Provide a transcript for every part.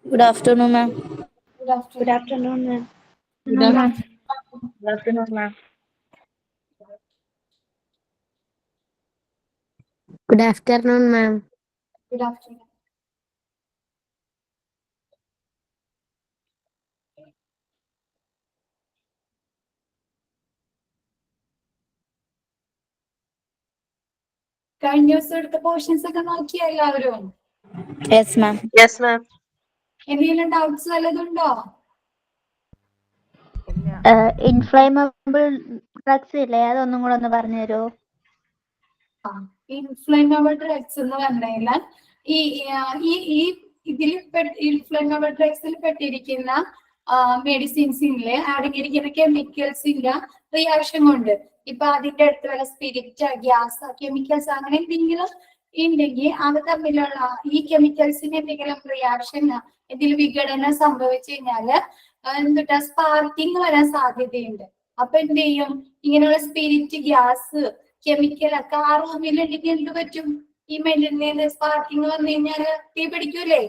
Good afternoon, ma'am. Good afternoon, ma'am. Good afternoon, ma'am. Good afternoon, ma'am. Good afternoon. കഴിഞ്ഞ ദിവസം എടുത്ത portions ഒക്കെ നോക്കിയ എല്ലാവരും? Yes, ma'am. Yes, ma'am. എന്തെങ്കിലും doubts വല്ലതുണ്ടോ? ഇൻഫ്ലമബിൾ drugs ഇല്ലേ, അതൊന്നും കൂടെ ഒന്ന് പറഞ്ഞു തരുമോ? ഇൻഫ്ലമബിൾ ഡ്രഗ്സ് എന്ന് പറഞ്ഞാൽ ഈ ഈ ഇതിൽ ഇൻഫ്ലമബിൾ ഡ്രഗ്സിൽ പെട്ടിരിക്കുന്ന മെഡിസിൻസിലെ അടങ്ങിയിരിക്കുന്ന കെമിക്കൽസിന്റെ റിയാക്ഷൻ കൊണ്ട് ഇപ്പൊ അതിന്റെ അടുത്ത് വല്ല സ്പിരിറ്റ്, ഗ്യാസ്, കെമിക്കൽസ് അങ്ങനെ എന്തെങ്കിലും ഉണ്ടെങ്കിൽ അത് തമ്മിലുള്ള ഈ കെമിക്കൽസിന് എന്തെങ്കിലും റിയാക്ഷൻ, എന്തെങ്കിലും വിഘടനം സംഭവിച്ചു കഴിഞ്ഞാല് എന്തുട്ടാ സ്പാർക്കിങ് വരാൻ സാധ്യതയുണ്ട്. അപ്പൊ എന്ത് ചെയ്യും? ഇങ്ങനെയുള്ള സ്പിരിറ്റ്, ഗ്യാസ്, കെമിക്കൽ ഒക്കെ ആ റൂമിലുണ്ടെങ്കിൽ എന്ത് പറ്റും? ഈ മെലിന് സ്പാർക്കിങ് വന്നു കഴിഞ്ഞാല് തീ പിടിക്കൂലേ?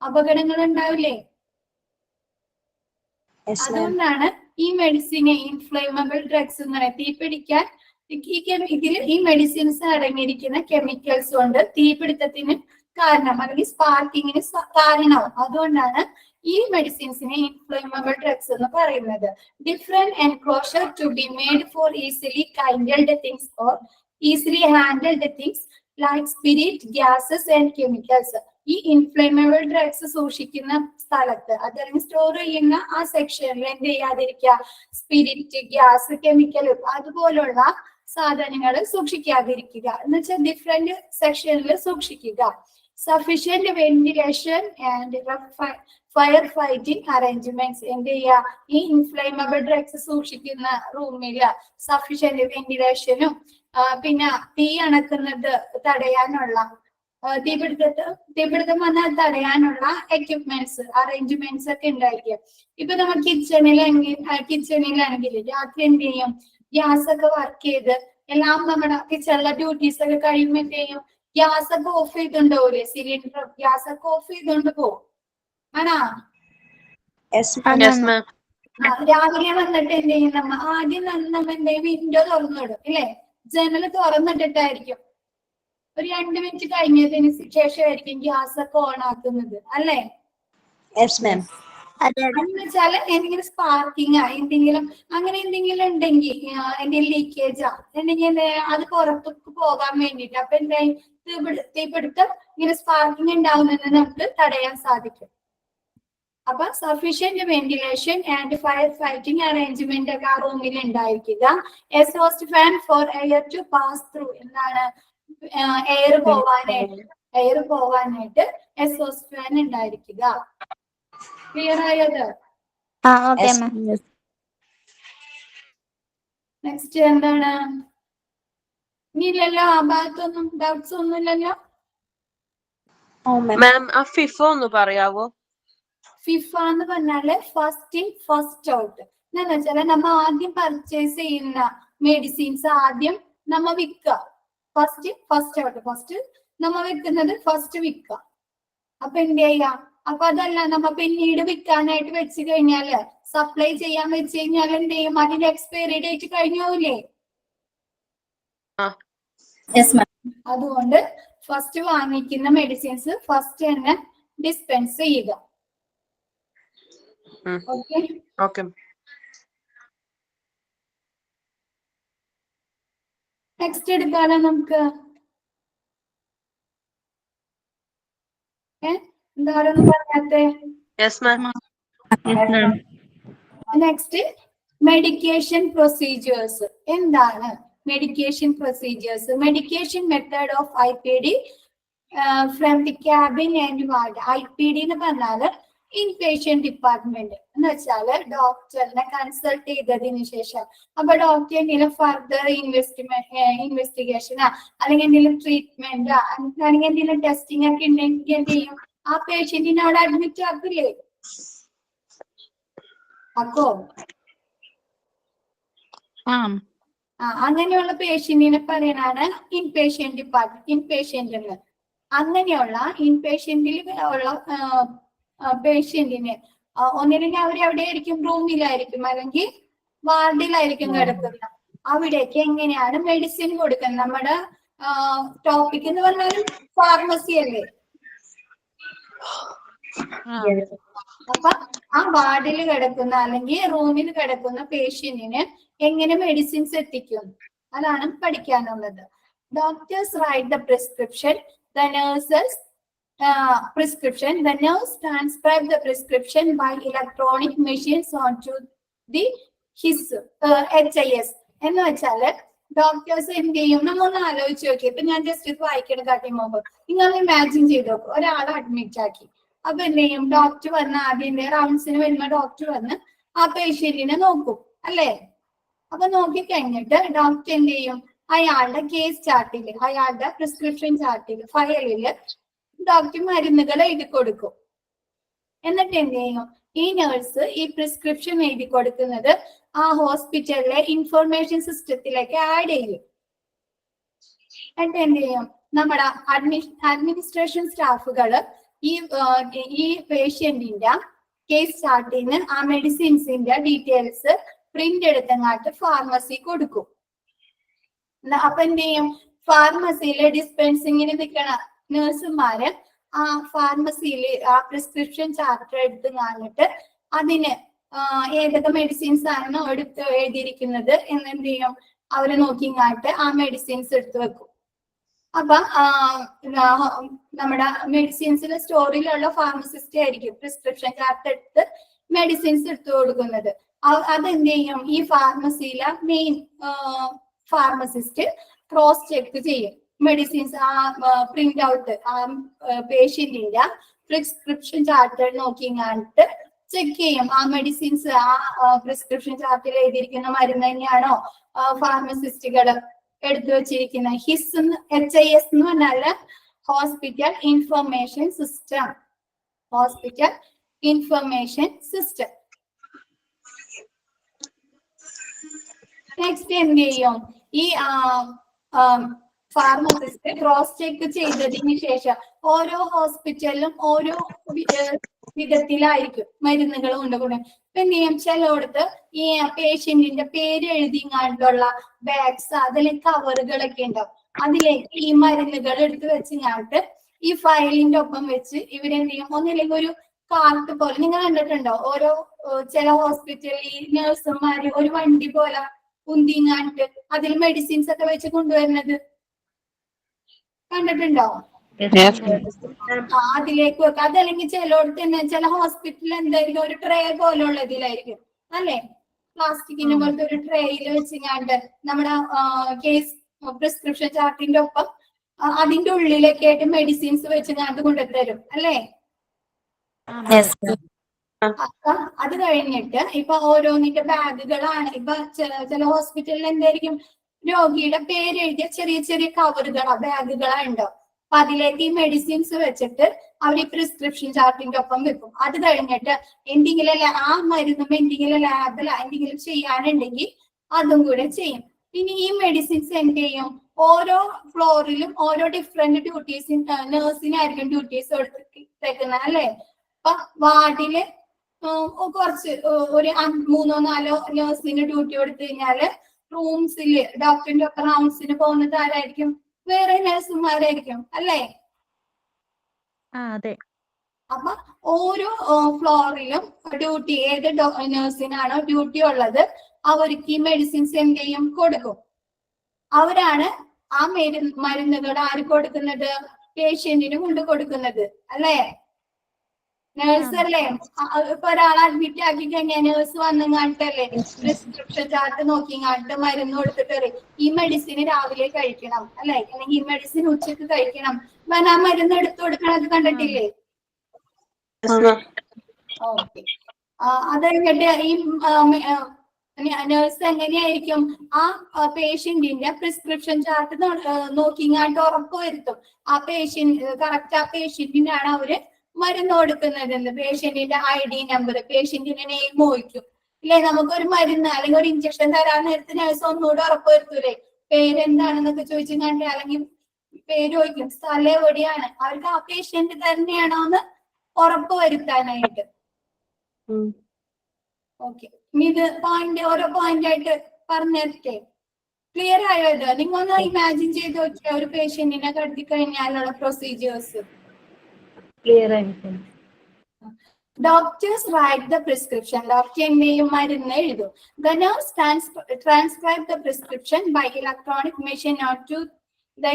അപകടങ്ങൾ ഉണ്ടാവില്ലേ? അതുകൊണ്ടാണ് ഈ മെഡിസിനെ ഇൻഫ്ലേമബിൾ ഡ്രഗ്സ് എന്ന് പറയുന്നത്. തീ പിടിക്കാൻ ഈ മെഡിസിൻസ് അടങ്ങിയിരിക്കുന്ന കെമിക്കൽസ് കൊണ്ട് തീപിടുത്തത്തിന് കാരണം അല്ലെങ്കിൽ സ്പാർക്കിങ്ങിന് കാരണമാവും. അതുകൊണ്ടാണ് ഈ മെഡിസിൻസിനെ ഇൻഫ്ലേമബിൾ ഡ്രഗ്സ് എന്ന് പറയുന്നത്. Different enclosure to be made for easily kindled things or easily handled things like spirit, gases and chemicals. ഈ ഇൻഫ്ലേമബിൾ ഡ്രഗ്സ് സൂക്ഷിക്കുന്ന സ്ഥലത്ത് അതല്ലെങ്കിൽ സ്റ്റോർ ചെയ്യുന്ന ആ സെക്ഷനിൽ എന്ത് ചെയ്യാതിരിക്കുക? സ്പിരിറ്റ്, ഗ്യാസ്, കെമിക്കൽ അതുപോലുള്ള സാധനങ്ങൾ സൂക്ഷിക്കാതിരിക്കുക. എന്ന് വെച്ചാൽ ഡിഫറെന്റ് സെക്ഷനിൽ സൂക്ഷിക്കുക. Sufficient ventilation and fire fighting arrangements. എന്ത് ചെയ്യുക? ഈ ഇൻഫ്ലേമബിൾ ഡ്രഗ്സ് സൂക്ഷിക്കുന്ന റൂമില് സഫീഷ്യന്റ് വെന്റിലേഷനും പിന്നെ തീ അണക്കുന്നത് തടയാനുള്ള തീപിടുത്തം വന്നാൽ തടയാനുള്ള എക്യുപ്മെന്റ്സ്, അറേഞ്ച്മെന്റ്സ് ഒക്കെ ഉണ്ടായിരിക്കും. ഇപ്പൊ നമ്മൾ കിച്ചണിലാണെങ്കിൽ രാത്രി എന്ത് ചെയ്യും? ഗ്യാസ് ഒക്കെ വർക്ക് ചെയ്ത് എല്ലാം നമ്മുടെ കിച്ചണിലെ ഡ്യൂട്ടീസ് ഒക്കെ കഴിയുമ്പോൾ എന്ത് ചെയ്യും? ഗ്യാസ് ഒക്കെ ഓഫ് ചെയ്തുണ്ടാവൂലേ? സിലിണ്ടർ ഗ്യാസ് ഒക്കെ ഓഫ് ചെയ്തോണ്ട് പോകും. ആണോ? രാവിലെ വന്നിട്ട് എന്ത് ചെയ്യും? നമ്മ ആദ്യം നമ്മ എന്ത് ചെയ്യും? വിൻഡോ തുറന്നിടും അല്ലെ? ജനൽ തുറന്നിട്ടിട്ടായിരിക്കും. ഒരു 2 മിനിറ്റ് കഴിഞ്ഞതിന് ശേഷമായിരിക്കും ഗ്യാസ് ഒക്കെ ഓൺ ആക്കുന്നത് അല്ലേ? എന്ന് വെച്ചാല് എന്തെങ്കിലും സ്പാർക്കിങ് എന്തെങ്കിലും അങ്ങനെ എന്തെങ്കിലും ഉണ്ടെങ്കിൽ എന്തെങ്കിലും ലീക്കേജാ എന്തെങ്കിലും അത് പുറത്തേക്ക് പോകാൻ വേണ്ടിട്ട് അപ്പൊ എന്തായി? തീപിടുത്തം ഇങ്ങനെ സ്പാർക്കിങ് ഉണ്ടാവുന്നത് നമുക്ക് തടയാൻ സാധിക്കും. അപ്പൊ sufficient ventilation and fire fighting arrangement ഒക്കെ ആ റൂമിൽ ഉണ്ടായിരിക്കുക. Exhaust fan for air to pass through. എന്താണ്? എയർ പോവാനായിട്ട് എക്സോസ്റ്റ് ഫാൻ ഉണ്ടായിരിക്കുക. ക്ലിയർ ആയത്? നെക്സ്റ്റ് എന്താണ്? ഇനിയില്ലല്ലോ? ആ ഭാഗത്തൊന്നും ഡൗട്ട്സ് ഒന്നും ഇല്ലല്ലോ? മാം ആ ഫിഫ ഒന്ന് പറയാവോ? ഫിഫ എന്ന് പറഞ്ഞാല് ഫസ്റ്റ് ഇൻ ഫസ്റ്റ് ഔട്ട്. എന്താന്ന് വെച്ചാല് നമ്മ ആദ്യം പർച്ചേസ് ചെയ്യുന്ന മെഡിസിൻസ് ആദ്യം നമ്മ വിൽക്കുക. First in first out. First നമ്മ വെക്കുന്നത് ഫസ്റ്റ് വിൽക്കുക. അപ്പൊ എന്ത് ചെയ്യാം? അപ്പൊ അതല്ല നമ്മ പിന്നീട് വിൽക്കാനായിട്ട് വെച്ച് കഴിഞ്ഞാല് സപ്ലൈ ചെയ്യാൻ വെച്ച് കഴിഞ്ഞാൽ എന്ത് ചെയ്യും? അതിന്റെ എക്സ്പയറി ഡേറ്റ് കഴിഞ്ഞു പോവില്ലേ? അതുകൊണ്ട് ഫസ്റ്റ് വാങ്ങിക്കുന്ന മെഡിസിൻസ് ഫസ്റ്റ് തന്നെ ഡിസ്പെൻസ് ചെയ്യുക. ഓക്കെ. നെക്സ്റ്റ് എടുക്കാലോ നമുക്ക്. എന്താണെന്ന് പറയാത്തെ? Next medication procedures. എന്താണ് medication procedures? Medication method of IPD from the cabin and ward. IPD എന്ന് പറഞ്ഞാല് ഇൻപേഷ്യന്റ് ഡിപ്പാർട്ട്മെന്റ് എന്ന് വെച്ചാല് ഡോക്ടറിനെ കൺസൾട്ട് ചെയ്തതിനു ശേഷം അപ്പൊ ഡോക്ടർ എന്തെങ്കിലും ഫർദർ ഇൻവെസ്റ്റിഗേഷനാ അല്ലെങ്കിൽ എന്തെങ്കിലും ട്രീറ്റ്മെന്റ് അല്ലെങ്കിൽ എന്തെങ്കിലും ടെസ്റ്റിംഗ് ഒക്കെ ഉണ്ടെങ്കിൽ എന്ത് ചെയ്യും? ആ പേഷ്യന്റിനെ അവിടെ അഡ്മിറ്റ് ആക്കില്ലേ? അക്കോ അങ്ങനെയുള്ള പേഷ്യന്റിനെ പറയണാണ് ഇൻപേഷ്യന്റ് എന്ന്. അങ്ങനെയുള്ള ഇൻപേഷ്യന്റിൽ ഉള്ള പേഷ്യന്റിന് ഒന്നില്ലെങ്കിൽ അവർ എവിടെയായിരിക്കും, റൂമിലായിരിക്കും അല്ലെങ്കിൽ വാർഡിലായിരിക്കും കിടക്കുന്നത്. അവിടേക്ക് എങ്ങനെയാണ് മെഡിസിൻ കൊടുക്കുന്നത്? നമ്മുടെ ടോപ്പിക് എന്ന് പറഞ്ഞാൽ ഫാർമസി അല്ലേ? അപ്പൊ ആ വാർഡിൽ കിടക്കുന്ന അല്ലെങ്കിൽ റൂമിൽ കിടക്കുന്ന പേഷ്യന്റിന് എങ്ങനെ മെഡിസിൻസ് എത്തിക്കും, അതാണ് പഠിക്കാനുള്ളത്. Doctors write the prescription, the nurses prescription. The nurse transcribe the prescription by electronic machines onto the HIS. എന്ന് വെച്ചാല് ഡോക്ടേഴ്സ് എന്ത് ചെയ്യും? നമ്മൊന്ന് ആലോചിച്ച് നോക്കി. ഇപ്പൊ ഞാൻ ജസ്റ്റ് ഇത് വായിക്കണം കാട്ടി മുമ്പ് നിങ്ങൾ ഇമാജിൻ ചെയ്ത് നോക്കും, ഒരാളെ അഡ്മിറ്റ് ആക്കി. അപ്പൊ എന്ത് ചെയ്യും? ഡോക്ടർ വന്ന് ആദ്യം റൗണ്ട്സിന് വരുമ്പോ ഡോക്ടർ വന്ന് ആ പേഷ്യന്റിനെ നോക്കും അല്ലേ? അപ്പൊ നോക്കി കഴിഞ്ഞിട്ട് ഡോക്ടർ എന്ത് ചെയ്യും? അയാളുടെ കേസ് ചാർട്ടില്, അയാളുടെ പ്രിസ്ക്രിപ്ഷൻ ചാർട്ടില്, ഫയലില് ഡോക്ടർ മരുന്നുകൾ എഴുതി കൊടുക്കും. എന്നിട്ട് എന്ത് ചെയ്യും? ഈ നഴ്സ് ഈ പ്രിസ്ക്രിപ്ഷൻ എഴുതി കൊടുക്കുന്നത് ആ ഹോസ്പിറ്റലിലെ ഇൻഫർമേഷൻ സിസ്റ്റത്തിലേക്ക് ആഡ് ചെയ്യും. എന്നിട്ട് എന്ത് ചെയ്യും? നമ്മുടെ അഡ്മിനിസ്ട്രേഷൻ സ്റ്റാഫുകള് ഈ പേഷ്യന്റിന്റെ കേസ് ചാർട്ടിൽ നിന്ന് ആ മെഡിസിൻസിന്റെ ഡീറ്റെയിൽസ് പ്രിന്റ് എടുത്തങ്ങാട്ട് ഫാർമസി കൊടുക്കും. അപ്പൊ എന്ത് ചെയ്യും? ഫാർമസിയിലെ ഡിസ്പെൻസിങ്ങിന് നിൽക്കണ നഴ്സുമാര് ആ ഫാർമസിയിൽ ആ പ്രിസ്ക്രിപ്ഷൻ ചാർട്ട് എടുത്ത് കാണിട്ട് അതിന് ഏതൊക്കെ മെഡിസിൻസ് ആണോ എടുത്ത് എഴുതിയിരിക്കുന്നത് എന്നെന്ത് ചെയ്യും? അവര് നോക്കിങ്ങാട്ട് ആ മെഡിസിൻസ് എടുത്ത് വെക്കും. അപ്പൊ നമ്മുടെ മെഡിസിൻസിലെ സ്റ്റോറിലുള്ള ഫാർമസിസ്റ്റ് ആയിരിക്കും പ്രിസ്ക്രിപ്ഷൻ ചാർട്ട് എടുത്ത് മെഡിസിൻസ് എടുത്തു കൊടുക്കുന്നത്. അതെന്ത് ചെയ്യും? ഈ ഫാർമസിയിലെ മെയിൻ ഫാർമസിസ്റ്റ് ക്രോസ് ചെക്ക് ചെയ്യും. മെഡിസിൻസ് ആ പ്രിന്റ് ഔട്ട് ആ പേഷ്യന്റിന്റെ പ്രിസ്ക്രിപ്ഷൻ ചാർട്ട് നോക്കിങ്ങാട്ട് ചെക്ക് ചെയ്യും. ആ മെഡിസിൻസ് ആ പ്രിസ്ക്രിപ്ഷൻ ചാർട്ടിൽ എഴുതിയിരിക്കുന്ന മരുന്ന് തന്നെയാണോ ഫാർമസിസ്റ്റുകൾ എടുത്തു വെച്ചിരിക്കുന്നത്. HIS എന്ന് പറഞ്ഞാല് hospital information system. Hospital information system. Next എന്ത് ചെയ്യും? ഈ ഫാർമസിസ്റ്റ് ക്രോസ് ചെക്ക് ചെയ്തതിന് ശേഷം ഓരോ ഹോസ്പിറ്റലിലും ഓരോ വിധത്തിലായിരിക്കും മരുന്നുകൾ കൊണ്ടുപോകുന്നത്. ഇപ്പൊ എന്ത് ചെയ്യും? ചിലയിടത്ത് ഈ പേഷ്യന്റിന്റെ പേര് എഴുതിങ്ങാണ്ടുള്ള ബാഗ്സ്, അതിലെ കവറുകളൊക്കെ ഉണ്ടാവും. അതിലേക്ക് ഈ മരുന്നുകൾ എടുത്ത് വെച്ചിങ്ങാട്ട് ഈ ഫയലിന്റെ ഒപ്പം വെച്ച് ഇവരെന്ത് ചെയ്യും? ഒന്നില്ലെങ്കിൽ ഒരു കാർട്ട് പോലെ നിങ്ങൾ കണ്ടിട്ടുണ്ടോ? ഓരോ ചില ഹോസ്പിറ്റലിൽ നഴ്സുമാര് ഒരു വണ്ടി പോലെ ഉന്തിങ്ങാട്ട് അതിൽ മെഡിസിൻസ് ഒക്കെ വെച്ച് കൊണ്ടുവരുന്നത് കണ്ടിട്ടുണ്ടോ? അതിലേക്ക് വെക്കാം. അതല്ലെങ്കിൽ ചിലയിടത്ത് തന്നെ ചില ഹോസ്പിറ്റലിൽ എന്തായിരിക്കും? ഒരു ട്രേ പോലുള്ള ഇതിലായിരിക്കും അല്ലെ? പ്ലാസ്റ്റിക്കിന്റെ പോലത്തെ ഒരു ട്രേയിൽ വെച്ചിങ്ങാണ്ട് നമ്മുടെ കേസ് പ്രിസ്ക്രിപ്ഷൻ ചാർട്ടിന്റെ ഒപ്പം അതിന്റെ ഉള്ളിലൊക്കെ ആയിട്ട് മെഡിസിൻസ് വെച്ചിങ്ങാണ്ട് കൊണ്ടുതരും അല്ലേ? അത് കഴിഞ്ഞിട്ട് ഇപ്പൊ ഓരോന്നിന്റെ ബാഗുകളാണ്. ഇപ്പൊ ചില ഹോസ്പിറ്റലിൽ എന്തായിരിക്കും? രോഗിയുടെ പേര് എഴുതിയ ചെറിയ ചെറിയ കവറുകളോ ബാഗുകളോ ഉണ്ടാവും. അപ്പൊ അതിലേക്ക് ഈ മെഡിസിൻസ് വെച്ചിട്ട് അവർ ഈ പ്രിസ്ക്രിപ്ഷൻ ചാർട്ടിന്റെ ഒപ്പം വെക്കും. അത് കഴിഞ്ഞിട്ട് എന്തെങ്കിലും ആ മരുന്നും എന്തെങ്കിലും ലാബിൽ എന്തെങ്കിലും ചെയ്യാനുണ്ടെങ്കിൽ അതും കൂടെ ചെയ്യും. ഇനി ഈ മെഡിസിൻസ് എന്ത് ചെയ്യും? ഓരോ ഫ്ലോറിലും ഓരോ ഡിഫറെന്റ് ഡ്യൂട്ടീസ് നഴ്സിനായിരിക്കും ഡ്യൂട്ടീസ് കൊടുത്തേക്കുന്നത് അല്ലെ? അപ്പൊ വാർഡില് കുറച്ച് ഒരു 3-4 നഴ്സിന് ഡ്യൂട്ടി കൊടുത്തു കഴിഞ്ഞാല് റൂംസില് ഡോക്ടറിന്റെ ഒക്കെ റൗണ്ട്സിന് പോകുന്നത് ആരായിരിക്കും? വേറെ നഴ്സുമാരായിരിക്കും അല്ലേ? അതെ. അപ്പൊ ഓരോ ഫ്ലോറിലും ഡ്യൂട്ടി ഏത് നഴ്സിനാണോ ഡ്യൂട്ടി ഉള്ളത് അവർക്ക് ഈ മെഡിസിൻസ് എന്ത് ചെയ്യും? കൊടുക്കും. അവരാണ് ആ മരുന്നുകൾ ആര് കൊടുക്കുന്നത്? പേഷ്യന്റിന് കൊണ്ട് കൊടുക്കുന്നത് അല്ലേ? നേഴ്സ് അല്ലേ? ഇപ്പൊ ഒരാളെ അഡ്മിറ്റ് ആക്കി കഴിഞ്ഞാൽ നേഴ്സ് വന്നങ്ങാട്ടല്ലേ പ്രിസ്ക്രിപ്ഷൻ ചാർട്ട് നോക്കിങ്ങാട്ട് മരുന്ന് കൊടുത്തിട്ട് ഈ മെഡിസിൻ രാവിലെ കഴിക്കണം അല്ലെ? അല്ലെങ്കിൽ ഈ മെഡിസിൻ ഉച്ചക്ക് കഴിക്കണം. ആ മരുന്ന് എടുത്തു കൊടുക്കണത് കണ്ടിട്ടില്ലേ? ഓക്കെ. അത് കഴിഞ്ഞിട്ട് ഈ നേഴ്സ് എങ്ങനെയായിരിക്കും ആ പേഷ്യന്റിന്റെ പ്രിസ്ക്രിപ്ഷൻ ചാർട്ട് നോക്കിങ്ങാട്ട് ഉറപ്പ് വരുത്തും. ആ പേഷ്യന്റ് കറക്റ്റ് ആ പേഷ്യന്റിനാണ് അവര് മരുന്ന് കൊടുക്കുന്നത്. പേഷ്യന്റിന്റെ ID നമ്പർ, പേഷ്യന്റിന്റെ നെയിം ചോദിക്കും ഇല്ലേ? നമുക്കൊരു മരുന്ന് അല്ലെങ്കിൽ ഒരു ഇഞ്ചക്ഷൻ തരാൻ നേരത്തെ നേഴ്സ് ഒന്നുകൂടെ ഉറപ്പ് വരുത്തൂലേ? പേരെന്താണെന്നൊക്കെ ചോദിച്ചിങ്ങാണ്ട് അല്ലെങ്കിൽ പേര് ചോദിക്കും, സ്ഥലം എവിടെയാണ്, അവർക്ക് ആ പേഷ്യന്റ് തന്നെയാണോ എന്ന് ഉറപ്പ് വരുത്താനായിട്ട്. ഓക്കെ, ഇത് പോയിന്റ് ഓരോ പോയിന്റ് ആയിട്ട് പറഞ്ഞിട്ടേ ക്ലിയർ ആയോ? ഇത് നിങ്ങൾ ഒന്ന് ഇമാജിൻ ചെയ്ത് നോക്കിയ ഒരു പേഷ്യന്റിനെ കടത്തി കഴിഞ്ഞാലുള്ള പ്രൊസീജിയേഴ്സ് ക്ലിയർ ആയിട്ട്. Doctors write the prescription. Doctor എന്തെയും മരുന്ന് എഴുതും. The nurse transcribe the prescription by electronic machine to the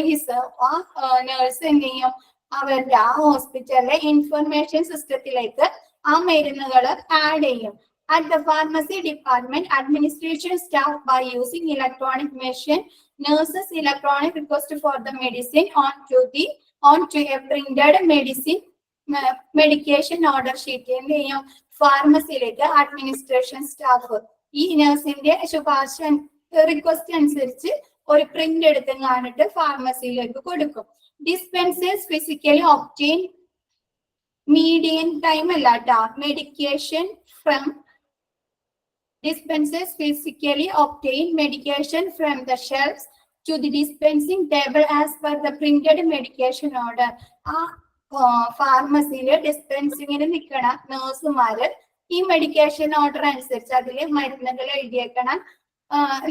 nurse എന്തെയും അവരുടെ ആ ഹോസ്പിറ്റലിലെ ഇൻഫർമേഷൻ സിസ്റ്റത്തിലേക്ക് ആ മരുന്നുകൾ ആഡ് ചെയ്യും. At the pharmacy department, administration staff by using electronic machine, nurses electronic request for the medicine onto a printed medication order sheet എന്ത് ചെയ്യും ഫാർമസിയിലേക്ക് administration staff ഈ നഴ്സിന്റെ ശുപാർശ റിക്വസ്റ്റ് അനുസരിച്ച് ഒരു പ്രിന്റ് എടുത്ത് കാണിട്ട് ഫാർമസിയിലേക്ക് കൊടുക്കും. Dispensers physically obtain median time അല്ലാട്ടാ medication from dispensers physically obtain medication from the shelves to the dispensing table as per the printed medication order. ഫാർമസിയില് ഡിസ്പെൻസിങ്ങിന് നിൽക്കണ നഴ്സുമാര് ഈ മെഡിക്കേഷൻ ഓർഡർ അനുസരിച്ച് അതിലെ മരുന്നുകൾ എഴുതിയേക്കണ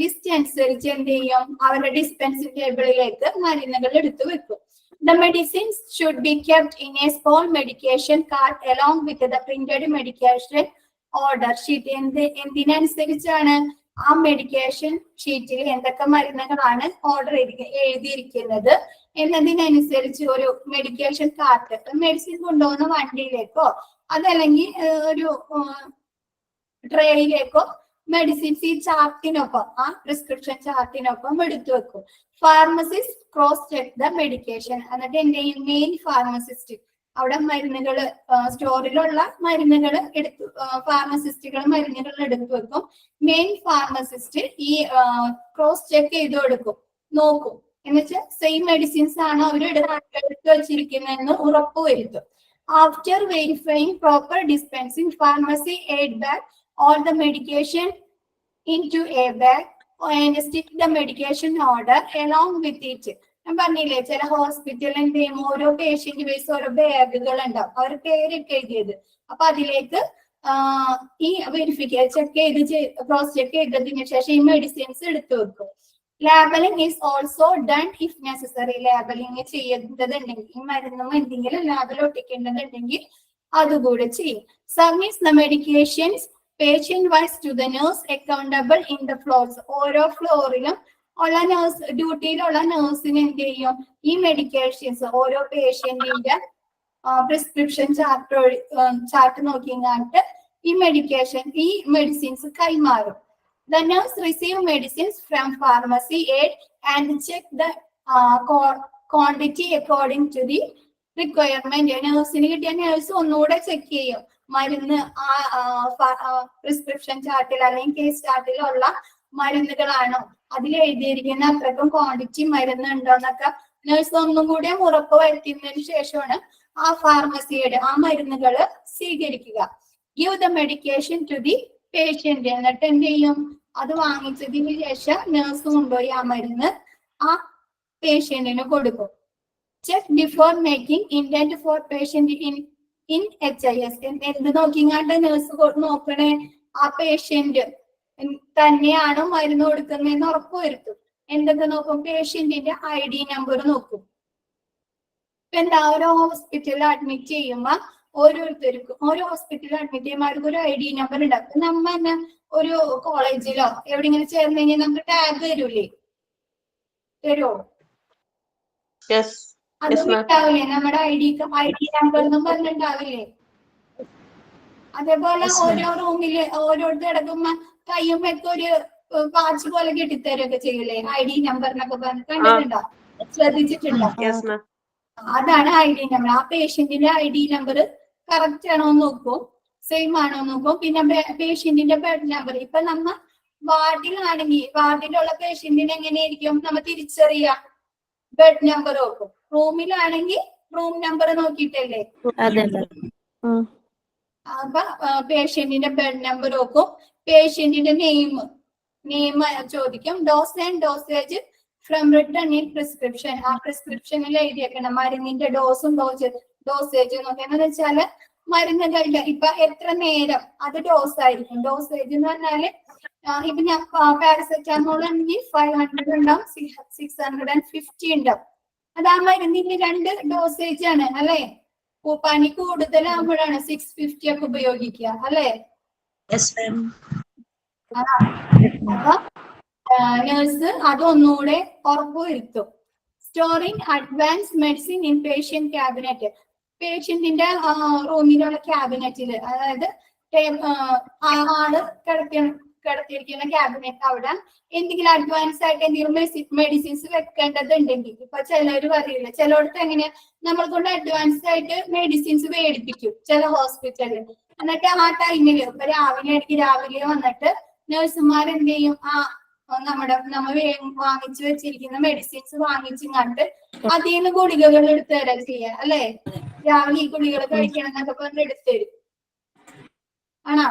ലിസ്റ്റ് അനുസരിച്ച് എന്ത് ചെയ്യും അവരുടെ ഡിസ്പെൻസിംഗ് ടേബിളിലേക്ക് മരുന്നുകൾ എടുത്തു വെക്കും. The medicines should be kept in a small medication cart along with the printed medication order sheet. എന്തിനനുസരിച്ചാണ് ആ മെഡിക്കേഷൻ ഷീറ്റിൽ എന്തൊക്കെ മരുന്നുകളാണ് ഓർഡർ എഴുതിയിരിക്കുന്നത് എന്നതിനനുസരിച്ച് ഒരു മെഡിക്കേഷൻ കാർട്ട് മെഡിസിൻ കൊണ്ടുപോകുന്ന വണ്ടിയിലേക്കോ അതല്ലെങ്കിൽ ഒരു ട്രേയിലേക്കോ മെഡിസിൻസ് ഈ ചാർട്ടിനൊപ്പം ആ പ്രിസ്ക്രിപ്ഷൻ ചാർട്ടിനൊപ്പം എടുത്തു വെക്കും. Pharmacist cross check the medication. എന്നിട്ട് എന്ത് ചെയ്യും മെയിൻ ഫാർമസിസ്റ്റ് അവിടെ മരുന്നുകൾ സ്റ്റോറിലുള്ള മരുന്നുകൾ എടുത്തു ഫാർമസിസ്റ്റുകൾ മരുന്നുകൾ എടുത്തു വെക്കും. മെയിൻ ഫാർമസിസ്റ്റ് ഈ ക്രോസ് ചെക്ക് ചെയ്ത് കൊടുക്കും നോക്കും എന്നുവെച്ചാൽ സെയിം മെഡിസിൻസ് ആണ് അവർ എടുത്തു വെച്ചിരിക്കുന്നതെന്ന് ഉറപ്പുവരുത്തും. After verifying proper dispensing pharmacy aid bag all the medication into a bag and stick the medication order along with it. ഞാൻ പറഞ്ഞില്ലേ ചില ഹോസ്പിറ്റലിൽ എന്ത് ചെയ്യും ഓരോ പേഷ്യന്റ് ബേസ് ഓരോ ബാഗുകൾ ഉണ്ടാവും അവർ പേരൊക്കെ എഴുതിയത് അപ്പൊ അതിലേക്ക് ഈ വെരിഫിക്കേഷൻ ചെക്ക് ചെയ്ത് ക്രോസ് ചെക്ക് ചെയ്തതിനു ശേഷം ഈ മെഡിസിൻസ് എടുത്തു വെക്കും. Labelling is also done if necessary. Labelling ചെയ്യേണ്ടതുണ്ടെങ്കിൽ ഈ മരുന്നും എന്തെങ്കിലും ലാബിൽ ഒട്ടിക്കേണ്ടതുണ്ടെങ്കിൽ അതുകൂടെ ചെയ്യും. Submits the medications patient wise to the nurse accountable in the floors. ഓരോ ഫ്ലോറിലും ഉള്ള നഴ്സ് ഡ്യൂട്ടിയിലുള്ള നഴ്സിന് എന്ത് ചെയ്യും ഈ മെഡിക്കേഷൻസ് ഓരോ പേഷ്യന്റിന്റെ പ്രിസ്ക്രിപ്ഷൻ ചാർട്ട് നോക്കിയിട്ട് ഈ മെഡിസിൻസ് കൈമാറും. The nurse receive medicines from pharmacy aid and check the quantity according to the requirement. നഴ്സിന് കിട്ടിയ നഴ്സ് ഒന്നുകൂടെ ചെക്ക് ചെയ്യും മരുന്ന് പ്രിസ്ക്രിപ്ഷൻ ചാർട്ടിൽ അല്ലെങ്കിൽ കേസ് ചാർട്ടിലുള്ള മരുന്നുകളാണോ അതിൽ എഴുതിയിരിക്കുന്ന അത്രക്കും ക്വാണ്ടിറ്റി മരുന്ന് ഉണ്ടോ എന്നൊക്കെ നഴ്സ് ഒന്നും കൂടി ഉറപ്പ് വരുത്തിയതിനു ശേഷമാണ് ആ ഫാർമസിയുടെ ആ മരുന്നുകൾ സ്വീകരിക്കുക. Give the medication to the patient. എന്നിട്ട് എന്ത് ചെയ്യും അത് വാങ്ങിച്ചതിന് ശേഷം നഴ്സ് കൊണ്ടുപോയി ആ മരുന്ന് ആ പേഷ്യന്റിന് കൊടുക്കും. Check before making intent for patient in HIS. എന്ത് നോക്കിങ്ങാണ്ട് നഴ്സ് നോക്കണേ ആ പേഷ്യന്റ് തന്നെയാണോ മരുന്ന് കൊടുക്കുന്നതെന്ന് ഉറപ്പുവരുത്തും. എന്തൊക്കെ നോക്കും പേഷ്യന്റിന്റെ ID നമ്പർ നോക്കും. ഇപ്പൊ എന്താ ഓരോ ഹോസ്പിറ്റലിൽ അഡ്മിറ്റ് ചെയ്യുമ്പോ ഓരോരുത്തർക്കും ഓരോ ഹോസ്പിറ്റലിൽ അഡ്മിറ്റ് ചെയ്യുമ്പോൾ അവർക്ക് ഒരു ID നമ്പർ ഉണ്ടാവും. നമ്മ തന്നെ ഒരു കോളേജിലോ എവിടെയെങ്കിലും ചേർന്ന് കഴിഞ്ഞാൽ നമുക്ക് ടാഗ് തരൂലേ തരുമോ? അതും ഉണ്ടാവില്ലേ നമ്മുടെ ID നമ്പർ എന്നും പറഞ്ഞിട്ടുണ്ടാവില്ലേ? അതേപോലെ ഓരോ റൂമില് ഓരോരുത്തർ കിടക്കുമ്പോ കയ്യുമ്പൊക്കെ ഒരു പാച്ച് പോലെ കെട്ടിത്തരൊക്കെ ചെയ്യൂലേ ID നമ്പർ എന്നൊക്കെ പറഞ്ഞ് കണ്ടിട്ടുണ്ടോ? ശ്രദ്ധിച്ചിട്ടുണ്ടോ? അതാണ് ID നമ്പർ. ആ പേഷ്യന്റിന്റെ ID നമ്പർ കറക്റ്റ് ആണോ നോക്കും സെയിം ആണോ നോക്കും. പിന്നെ പേഷ്യന്റിന്റെ ബെഡ് നമ്പർ ഇപ്പൊ നമ്മ വാർഡിലാണെങ്കിൽ വാർഡിലുള്ള പേഷ്യന്റിന് എങ്ങനെയായിരിക്കും നമ്മ തിരിച്ചറിയാം? ബെഡ് നമ്പർ നോക്കും. റൂമിലാണെങ്കിൽ റൂം നമ്പർ നോക്കിയിട്ടല്ലേ? അപ്പൊ പേഷ്യന്റിന്റെ ബെഡ് നമ്പർ നോക്കും. പേഷ്യന്റിന്റെ നെയിം ചോദിക്കും. Dose and dosage from written in prescription. ആ പ്രിസ്ക്രിപ്ഷനിൽ എഴുതിയേക്കണം മരുന്നിന്റെ ഡോസും ഡോസേജും നോക്കുക. എന്ന് വെച്ചാല് മരുന്നുകളുടെ ഇപ്പൊ എത്ര നേരം അത് ഡോസ് ആയിരിക്കും. ഡോസേജ് എന്ന് പറഞ്ഞാല് ഇപ്പൊ ഞാൻ പാരസെറ്റാമോൾ ആണെങ്കിൽ 500 ഉണ്ടാവും, 650 ഉണ്ടാവും. അത് ആ മരുന്നിന് 2 ഡോസേജ് ആണ് അല്ലെ. പനി കൂടുതലാകുമ്പോഴാണ് 650 ഒക്കെ ഉപയോഗിക്കുക അല്ലെ. അപ്പൊ നേഴ്സ് അതൊന്നുകൂടെ ഉറപ്പുവരുത്തും. Storing advance medicine in patient cabinet. പേഷ്യന്റിന്റെ റൂമിലുള്ള ക്യാബിനറ്റില്, അതായത് ആള് കിടത്തിയിരിക്കുന്ന ക്യാബിനറ്റ് അവിടെ എന്തെങ്കിലും അഡ്വാൻസ് ആയിട്ട് എന്തെങ്കിലും മെഡിസിൻസ് വെക്കേണ്ടതുണ്ടെങ്കിൽ, ഇപ്പൊ ചിലര് പറയില്ല, ചിലയിടത്ത് എങ്ങനെയാ നമ്മൾ കൊണ്ട് അഡ്വാൻസ് ആയിട്ട് മെഡിസിൻസ് മേടിപ്പിക്കും ചില ഹോസ്പിറ്റലിൽ. എന്നിട്ട് ആ ടൈമില് ഇപ്പൊ രാവിലെ വന്നിട്ട് നഴ്സുമാർ എന്ത് ചെയ്യും, നമ്മൾ വാങ്ങിച്ചു വെച്ചിരിക്കുന്ന മെഡിസിൻസ് വാങ്ങിച്ചിങ്ങാണ്ട് അതിൽ നിന്ന് ഗുളികകൾ എടുത്തു തരാൻ ചെയ്യാം അല്ലെ. രാവിലെ ഈ ഗുളികൾ കഴിക്കണം എന്നൊക്കെ പറഞ്ഞ് എടുത്തു തരും. ആണോ?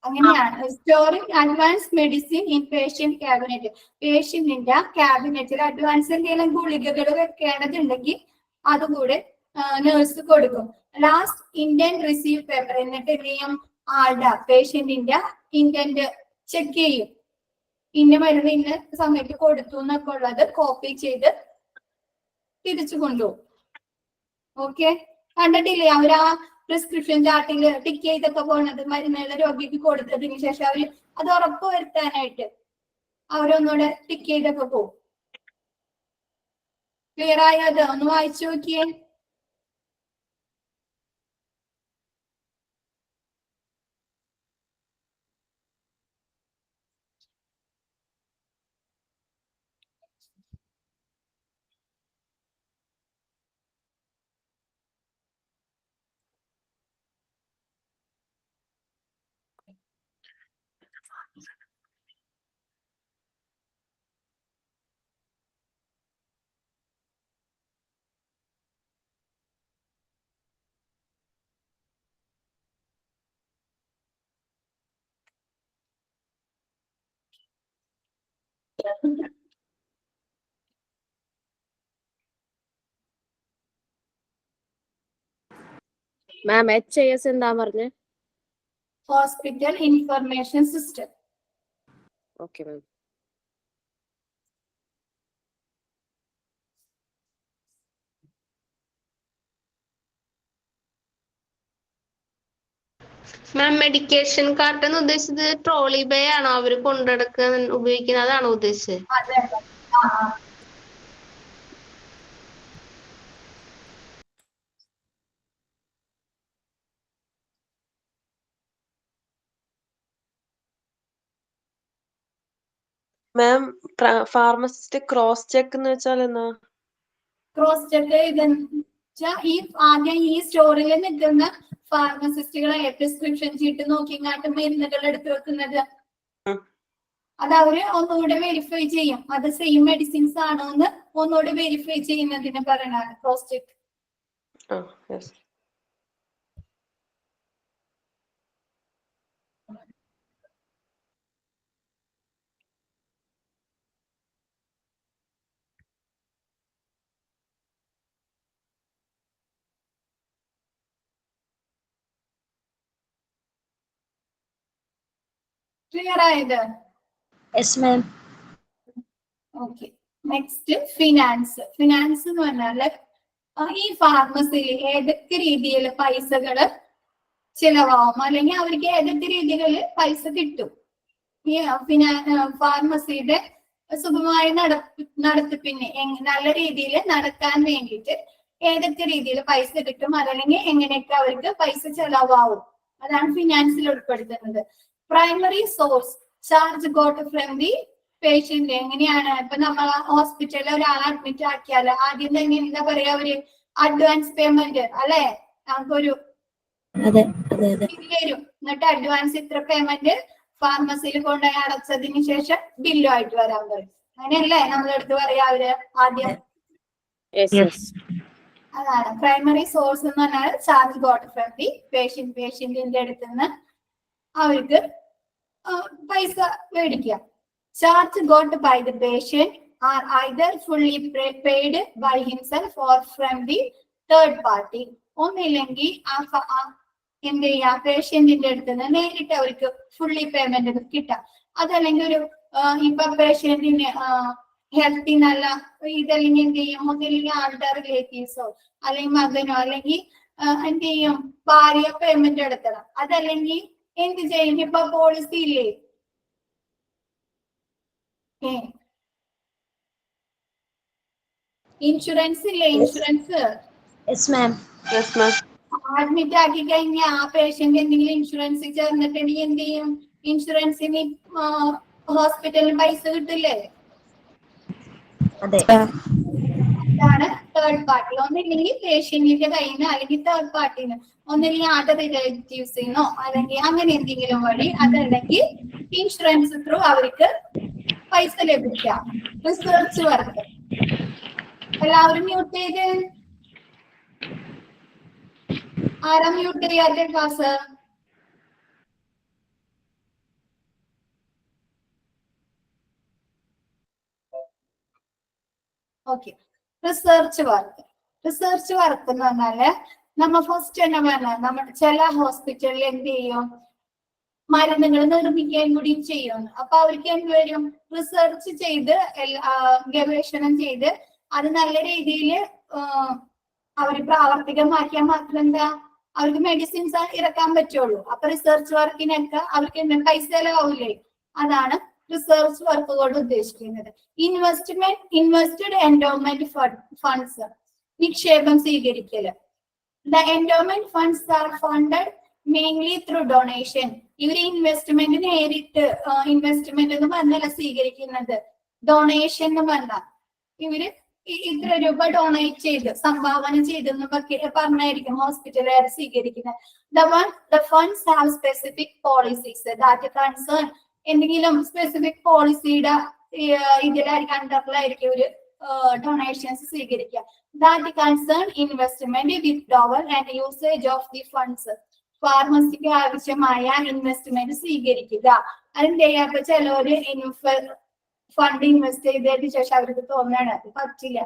അങ്ങനെയാണ്. Storing advance medicine in patient cabinet. പേഷ്യന്റിന്റെ ക്യാബിനറ്റിൽ അഡ്വാൻസ് എന്തെങ്കിലും ഗുളികകൾ വെക്കേണ്ടതുണ്ടെങ്കിൽ അതുകൂടെ നേഴ്സ് കൊടുക്കും. Last intent receive paper. എന്നിട്ട് എന്ത് ചെയ്യും, ആളുടെ പേഷ്യന്റിന്റെ ഇന്റന്റ് ചെക്ക് ചെയ്യും. ഇന്ന മരുന്ന് ഇന്ന സമയത്ത് കൊടുത്തു എന്നൊക്കെ ഉള്ളത് കോപ്പി ചെയ്ത് തിരിച്ചു കൊണ്ടുപോകും. ഓക്കെ, കണ്ടിട്ടില്ലേ അവര് ആ പ്രിസ്ക്രിപ്ഷൻ ചാർട്ടിൽ ടിക്ക് ചെയ്തൊക്കെ പോണത്, മരുന്നുകൾ രോഗിക്ക് കൊടുത്തതിന് ശേഷം അവര് അത് ഉറപ്പ് വരുത്താനായിട്ട് അവരൊന്നുകൂടെ ടിക്ക് ചെയ്തൊക്കെ പോകും. ക്ലിയർ ആയത്? ഒന്ന് വായിച്ചു നോക്കിയേ. മാം HIS എന്താ പറഞ്ഞേ? Hospital information system. Okay ma'am. Ma'am medication cart എന്ന് ഉദ്ദേശിച്ചത് ട്രോളി ബേ ആണോ അവര് കൊണ്ടെടുക്കാൻ ഉപയോഗിക്കുന്നതാണോ ഉദ്ദേശിച്ചത്? അതെ. മാം ഫാർമസിസ്റ്റ് ക്രോസ് ചെക്ക് എന്ന് വെച്ചാൽ എന്നാ? ക്രോസ് ചെക്ക് ഈ ആദ്യം ഈ സ്റ്റോറിൽ നിൽക്കുന്ന ഫാർമസിസ്റ്റുകളെ പ്രിസ്ക്രിപ്ഷൻ ചീട്ട് നോക്കിങ്ങാട്ട് മരുന്നുകൾ എടുത്തു വെക്കുന്നത്, അത് അവര് ഒന്നുകൂടെ വെരിഫൈ ചെയ്യും. അത് സെയിം മെഡിസിൻസ് ആണോ എന്ന് ഒന്നുകൂടെ വെരിഫൈ ചെയ്യുന്നതിന് പറയണതാണ് ക്രോസ് ചെക്ക്. ക്ലിയർ ആയത്? ഓക്കെ. Next finance. ഫിനാൻസ് എന്ന് പറഞ്ഞാല് ഈ ഫാർമസിയിൽ ഏതൊക്കെ രീതിയിൽ പൈസകള് ചിലവാകും, അല്ലെങ്കിൽ അവർക്ക് ഏതൊക്കെ രീതികളിൽ പൈസ കിട്ടും, ഈ ഫാർമസിയുടെ സുഗമമായ നടത്തിപ്പിന് നല്ല രീതിയിൽ നടക്കാൻ വേണ്ടിയിട്ട് ഏതൊക്കെ രീതിയിൽ പൈസ കിട്ടും, അതല്ലെങ്കിൽ എങ്ങനെയൊക്കെ അവർക്ക് പൈസ ചെലവാകും, അതാണ് ഫിനാൻസിൽ ഉൾപ്പെടുത്തുന്നത്. Primary source charge got from the patient. എങ്ങനെയാണ് ഇപ്പൊ നമ്മൾ ഹോസ്പിറ്റലിൽ ഒരാളെ അഡ്മിറ്റ് ആക്കിയാൽ ആദ്യം തന്നെ എന്താ പറയാ, ഒരു അഡ്വാൻസ് പേയ്മെന്റ് അല്ലെ, നമുക്കൊരു വരും. എന്നിട്ട് അഡ്വാൻസ് ഇത്ര പേയ്മെന്റ് ഫാർമസിയിൽ കൊണ്ടുപോയി അടച്ചതിന് ശേഷം ബില്ലുമായിട്ട് വരാൻ പറയും. അങ്ങനെയല്ലേ നമ്മളെടുത്ത് പറയാ അവര് ആദ്യം? അതാണ് പ്രൈമറി സോഴ്സ് എന്ന് പറഞ്ഞാൽ charge got from the patient. പേഷ്യന്റിന്റെ അടുത്ത് നിന്ന് അവർക്ക് പൈസ മേടിക്കുക. Charge got by the patient are either fully paid by himself or from the third party. ഒന്നില്ലെങ്കിൽ എന്ത് ചെയ്യാ പേഷ്യന്റിന്റെ അടുത്ത് നിന്ന് നേരിട്ട് അവർക്ക് ഫുള്ളി പേയ്മെന്റ് കിട്ടാം. അതല്ലെങ്കിൽ ഒരു ഇപ്പൊ പേഷ്യന്റിന് ഹെൽത്തിനല്ല ഇതല്ലെങ്കിൽ എന്ത് ചെയ്യും, ഒന്നില്ലെങ്കിൽ ആളുടെ റിലേറ്റീവ്സോ അല്ലെങ്കിൽ മകനോ അല്ലെങ്കിൽ എന്ത് ചെയ്യും ഭാര്യ പേയ്മെന്റ് എടുക്കണം. അതല്ലെങ്കിൽ എന്ത് ചെയ്യും, ഇപ്പൊ പോളിസി ഇല്ലേ, ഇൻഷുറൻസ് ഇല്ലേ, ഇൻഷുറൻസ് അഡ്മിറ്റ് ആക്കി കഴിഞ്ഞാൽ ആ പേഷ്യന്റ് എന്തെങ്കിലും ഇൻഷുറൻസ് ചേർന്നിട്ടുണ്ടെങ്കിൽ എന്ത് ചെയ്യും, ഇൻഷുറൻസിന് ഹോസ്പിറ്റലിന് പൈസ കിട്ടില്ലേ. അതാണ് തേർഡ് പാർട്ടി. ഒന്നില്ലെങ്കിൽ പേഷ്യന്റിന്റെ കയ്യിൽ നിന്ന് അല്ലെങ്കിൽ തേർഡ് പാർട്ടിന്ന്, ഒന്നില്ലെങ്കിൽ ആദ്യ റിലേറ്റീവ്സിനോ അല്ലെങ്കിൽ അങ്ങനെ എന്തെങ്കിലും വഴി, അതല്ലെങ്കിൽ ഇൻഷുറൻസ് ത്രൂ അവർക്ക് പൈസ ലഭിക്കാം. റിസർച്ച് വർക്ക് എല്ലാവരും മ്യൂട്ട് ചെയ്ത്, ആരാ മ്യൂട്ട് ചെയ്യാത്ത ക്ലാസ്? ഓക്കെ. റിസർച്ച് വർക്ക് എന്ന് പറഞ്ഞാല് നമ്മ ഫസ്റ്റ് തന്നെ പറഞ്ഞ നമ്മൾ ചില ഹോസ്പിറ്റലിൽ എന്ത് ചെയ്യും, മരുന്നുകൾ നിർമ്മിക്കുകയും കൂടി ചെയ്യുന്നു. അപ്പൊ അവർക്ക് എന്ത് വരും, റിസർച്ച് ചെയ്ത് ഗവേഷണം ചെയ്ത് അത് നല്ല രീതിയിൽ അവർ പ്രാവർത്തികമാക്കിയാൽ മാത്രം എന്താ അവർക്ക് മെഡിസിൻസ് ഇറക്കാൻ പറ്റുള്ളൂ. അപ്പൊ റിസർച്ച് വർക്കിനൊക്കെ അവർക്ക് എന്തെങ്കിലും പൈസ ചെലവാവില്ലേ, അതാണ് റിസർച്ച് വർക്ക് കൊണ്ട് ഉദ്ദേശിക്കുന്നത്. ഇൻവെസ്റ്റഡ് എൻഡോമെന്റ് ഫണ്ട്സ്, നിക്ഷേപം സ്വീകരിക്കല്. The endowment funds are funded mainly through donation. ഇവര് ഇൻവെസ്റ്റ്മെന്റ് നേരിട്ട് ഇൻവെസ്റ്റ്മെന്റ് എന്ന് പറഞ്ഞല്ല സ്വീകരിക്കുന്നത്, ഡൊണേഷൻ എന്ന് പറഞ്ഞാൽ ഇവര് ഇത്ര രൂപ ഡൊണേറ്റ് ചെയ്ത് സംഭാവന ചെയ്തെന്ന് പറഞ്ഞായിരിക്കും ഹോസ്പിറ്റലുകാർ സ്വീകരിക്കുന്നത്. The funds have specific policies that concern, എന്തെങ്കിലും സ്പെസിഫിക് പോളിസിയുടെ ഇതിലായിരിക്കും അണ്ടറിലായിരിക്കും ഒരു ഡൊണേഷൻസ് സ്വീകരിക്കുക. That concern investment, withdrawal and usage of the funds. ഫാർമസിക്ക് ആവശ്യമായ ഇൻവെസ്റ്റ്മെന്റ് സ്വീകരിക്കുക. അതിന്റെ അപ്പൊ ചിലവര് ഫണ്ട് ഇൻവെസ്റ്റ് ചെയ്തതിന് ശേഷം അവർക്ക് തോന്നുകയാണ് അത് പറ്റില്ല,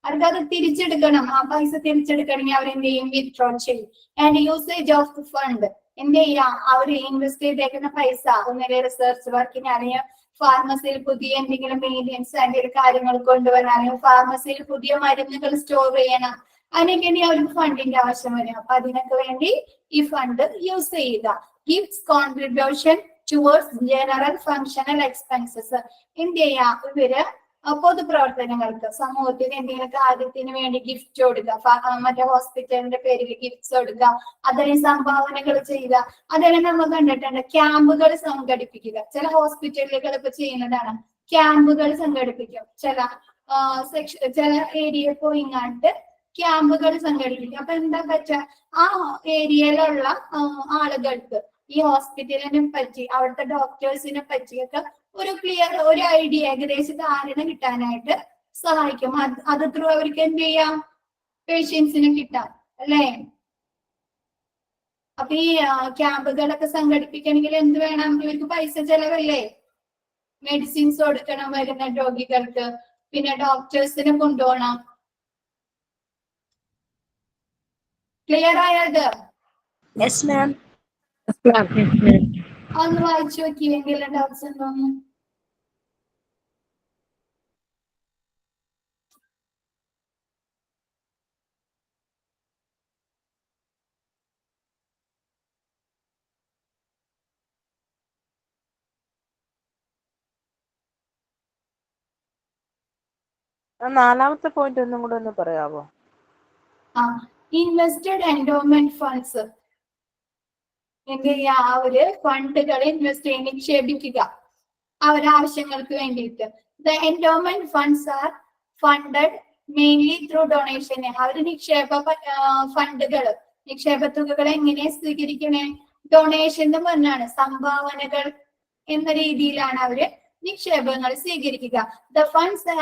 അവർക്ക് അത് തിരിച്ചെടുക്കണം, ആ പൈസ തിരിച്ചെടുക്കണമെങ്കിൽ അവരെന്ത് ചെയ്യും, വിത്ഡ്രോ ചെയ്യും. And usage of the fund, എന്ത് ചെയ്യാം, അവർ ഇൻവെസ്റ്റ് ചെയ്തേക്കുന്ന പൈസ ഒന്നിലെ റിസർച്ച് വർക്കിന് അല്ലെങ്കിൽ ഫാർമസിയിൽ പുതിയ എന്തെങ്കിലും മീഡിയൻസ് എന്തെങ്കിലും കാര്യങ്ങൾ കൊണ്ടുവരാനും ഫാർമസിയിൽ പുതിയ മരുന്നുകൾ സ്റ്റോർ ചെയ്യണം, അതിനൊക്കെ വേണ്ടി അവർക്ക് ഫണ്ടിന്റെ ആവശ്യം വരും. അപ്പൊ അതിനൊക്കെ വേണ്ടി ഈ ഫണ്ട് യൂസ് ചെയ്യുക. Gifts contribution towards general functional expenses, എന്ത് ചെയ്യാം, ഇവര് പൊതുപ്രവർത്തനങ്ങൾക്ക് സമൂഹത്തിന് എന്തെങ്കിലും കാര്യത്തിന് വേണ്ടി ഗിഫ്റ്റ് കൊടുക്കുക, മറ്റേ ഹോസ്പിറ്റലിന്റെ പേരിൽ ഗിഫ്റ്റ്സ് കൊടുക്കുക, അതിന് സംഭാവനകൾ ചെയ്യുക. അതെല്ലാം നമ്മൾ കണ്ടിട്ടുണ്ട്. ക്യാമ്പുകൾ സംഘടിപ്പിക്കുക, ചില ഹോസ്പിറ്റലുകൾ ഇപ്പൊ ചെയ്യുന്നതാണ്, ക്യാമ്പുകൾ സംഘടിപ്പിക്കും. ചില ഏരിയ പോയിങ്ങാണ്ട് ക്യാമ്പുകൾ സംഘടിപ്പിക്കും. അപ്പൊ എന്താ പറ്റുക, ആ ഏരിയയിലുള്ള ആളുകൾക്ക് ഈ ഹോസ്പിറ്റലിനെ പറ്റി അവിടുത്തെ ഡോക്ടേഴ്സിനെ പറ്റിയൊക്കെ ഒരു ഐഡിയ ഏകദേശ ധാരണ കിട്ടാനായിട്ട് സഹായിക്കും. അത് ത്രൂ അവർക്ക് എന്ത് ചെയ്യാം, പേഷ്യൻസിനെ കിട്ടാം അല്ലേ. അപ്പൊ ഈ ക്യാമ്പുകളൊക്കെ സംഘടിപ്പിക്കണമെങ്കിൽ എന്ത് വേണം, ഇവർക്ക് പൈസ ചെലവല്ലേ, മെഡിസിൻസ് കൊടുക്കണം വരുന്ന രോഗികൾക്ക്, പിന്നെ ഡോക്ടേഴ്സിനെ കൊണ്ടുപോകണം. ക്ലിയർ ആയത്? ഒന്ന് വായിച്ചു നോക്കി എന്തെങ്കിലും ഡൗട്ട്സ് ഉണ്ടോന്ന്. നാലാമത്തെ പോയിന്റ് ഒന്നും കൂടെ ഒന്ന് പറയാവോ? ഇൻവെസ്റ്റഡ് എൻഡോമെന്റ് ഫണ്ട്സ്, എന്ത് ചെയ്യാ, അവര് ഫണ്ടുകൾ ഇൻവെസ്റ്റ് ചെയ്ത് നിക്ഷേപിക്കുക അവരാവശ്യങ്ങൾക്ക് വേണ്ടിയിട്ട്. The endowment funds are funded mainly through donation. അവര് നിക്ഷേപ തുകകൾ എങ്ങനെ സ്വീകരിക്കണേ, ഡൊണേഷൻ എന്ന് പറഞ്ഞാണ്, സംഭാവനകൾ എന്ന രീതിയിലാണ് അവര് നിക്ഷേപങ്ങൾ സ്വീകരിക്കുക. The funds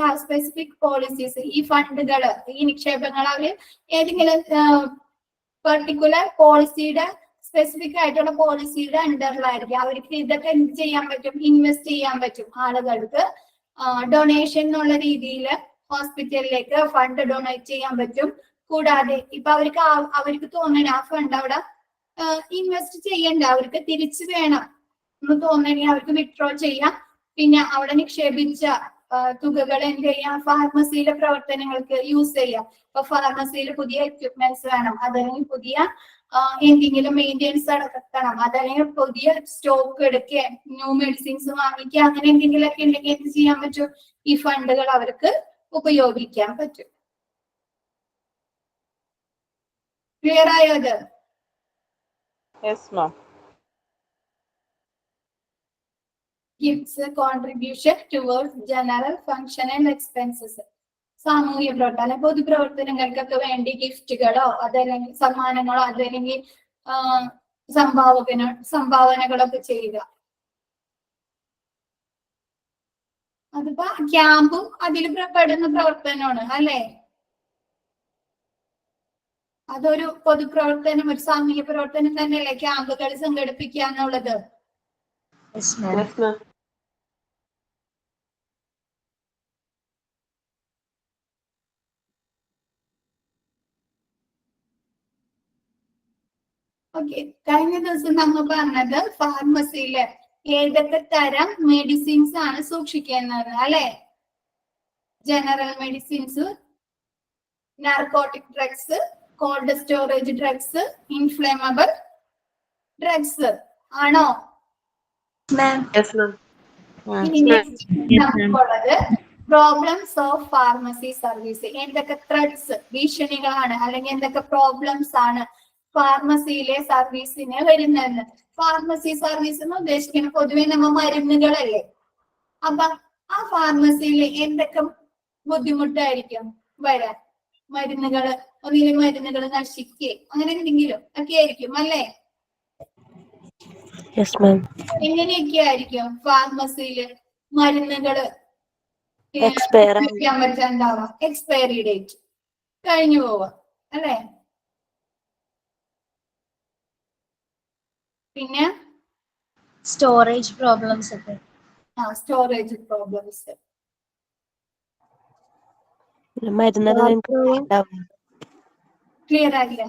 have specific policies. ഈ ഫണ്ടുകള്, ഈ നിക്ഷേപങ്ങൾ അവര് ഏതെങ്കിലും പർട്ടിക്കുലർ പോളിസിയുടെ സ്പെസിഫിക് ആയിട്ടുള്ള പോളിസിയുടെ അണ്ടറിലായിരിക്കും. അവർക്ക് ഇതൊക്കെ എന്ത് ചെയ്യാൻ പറ്റും? ഇൻവെസ്റ്റ് ചെയ്യാൻ പറ്റും. ആളുകൾക്ക് ഡൊണേഷൻ എന്നുള്ള രീതിയിൽ ഹോസ്പിറ്റലിലേക്ക് ഫണ്ട് ഡൊണേറ്റ് ചെയ്യാൻ പറ്റും. കൂടാതെ ഇപ്പൊ അവർക്ക് തോന്നണ ആ ഫണ്ട് അവിടെ ഇൻവെസ്റ്റ് ചെയ്യണ്ട, അവർക്ക് തിരിച്ചു വേണം എന്ന് തോന്നണമെങ്കിൽ അവർക്ക് വിഡ്രോ ചെയ്യാം. പിന്നെ അവിടെ നിക്ഷേപിച്ച തുകകൾ എന്ത് ചെയ്യാം? ഫാർമസിയിലെ പ്രവർത്തനങ്ങൾക്ക് യൂസ് ചെയ്യാം. ഇപ്പൊ ഫാർമസിയിൽ പുതിയ എക്യുപ്മെന്റ്സ് വേണം, അതല്ലെങ്കിൽ പുതിയ എന്തെങ്കിലും മെയിൻ്റെനൻസ് നടത്തണം, അതല്ലെങ്കിൽ പുതിയ സ്റ്റോക്ക് എടുക്കുക, ന്യൂ മെഡിസിൻസ് വാങ്ങിക്കുക, അങ്ങനെ എന്തെങ്കിലുമൊക്കെ ഉണ്ടെങ്കിൽ എന്ത് ചെയ്യാൻ പറ്റും? ഈ ഫണ്ടുകൾ അവർക്ക് ഉപയോഗിക്കാൻ പറ്റും. ക്ലിയർ ആയോ അത്? Yes ma'am. Gives a contribution towards general functional expenses. സാമൂഹ്യ പ്രവർത്തനം, പൊതുപ്രവർത്തനങ്ങൾക്കൊക്കെ വേണ്ടി ഗിഫ്റ്റുകളോ അതല്ലെങ്കിൽ സമ്മാനങ്ങളോ അതല്ലെങ്കിൽ സംഭാവനകളൊക്കെ ചെയ്യുക. അതിപ്പോ ക്യാമ്പും അതിൽ പെടുന്ന പ്രവർത്തനമാണ് അല്ലെ? അതൊരു പൊതുപ്രവർത്തനം, ഒരു സാമൂഹ്യ പ്രവർത്തനം തന്നെയല്ലേ ക്യാമ്പുകൾ സംഘടിപ്പിക്കുക എന്നുള്ളത്? Yes, ma'am. Yes, ma'am. Okay, കഴിഞ്ഞ ദിവസം നമ്മൾ പറഞ്ഞത് ഫാർമസിയില് ഏതൊക്കെ തരം മെഡിസിൻസ് ആണ് സൂക്ഷിക്കുന്നത് അല്ലെ? General medicines, narcotic drugs, cold storage drugs, inflammable drugs ആണോ? Yes, ma'am. ഇനി നമുക്കുള്ളത് പ്രോബ്ലംസ് ഓഫ് ഫാർമസി സർവീസ്. എന്തൊക്കെ ത്രെഡ്സ്, ഭീഷണികളാണ് അല്ലെങ്കിൽ എന്തൊക്കെ പ്രോബ്ലംസ് ആണ് ഫാർമസിയിലെ സർവീസിന് വരുന്നതെന്ന്. ഫാർമസി സർവീസ് എന്ന് ഉദ്ദേശിക്കുന്നത് പൊതുവെ നമ്മ മരുന്നുകളല്ലേ. അപ്പൊ ആ ഫാർമസിയിൽ എന്തൊക്കെ ബുദ്ധിമുട്ടായിരിക്കും വരാൻ? മരുന്നുകള് ഒന്നിലും മരുന്നുകൾ നശിക്കേ അങ്ങനെ എന്തെങ്കിലും ഒക്കെ ആയിരിക്കും അല്ലേ? Yes, ma'am. എങ്ങനെയൊക്കെ ആയിരിക്കും ഫാർമസിയില് മരുന്നുകള് Expire. പറ്റാണ്ടാവാ? എക്സ്പയറി ഡേറ്റ് കഴിഞ്ഞു പോവാ അല്ലെ? പിന്നെ Storage problems ഒക്കെ. Storage problems. മരുന്നത് നിങ്ങൾക്ക് ഉണ്ടാവും. ക്ലിയർ ആയില്ല?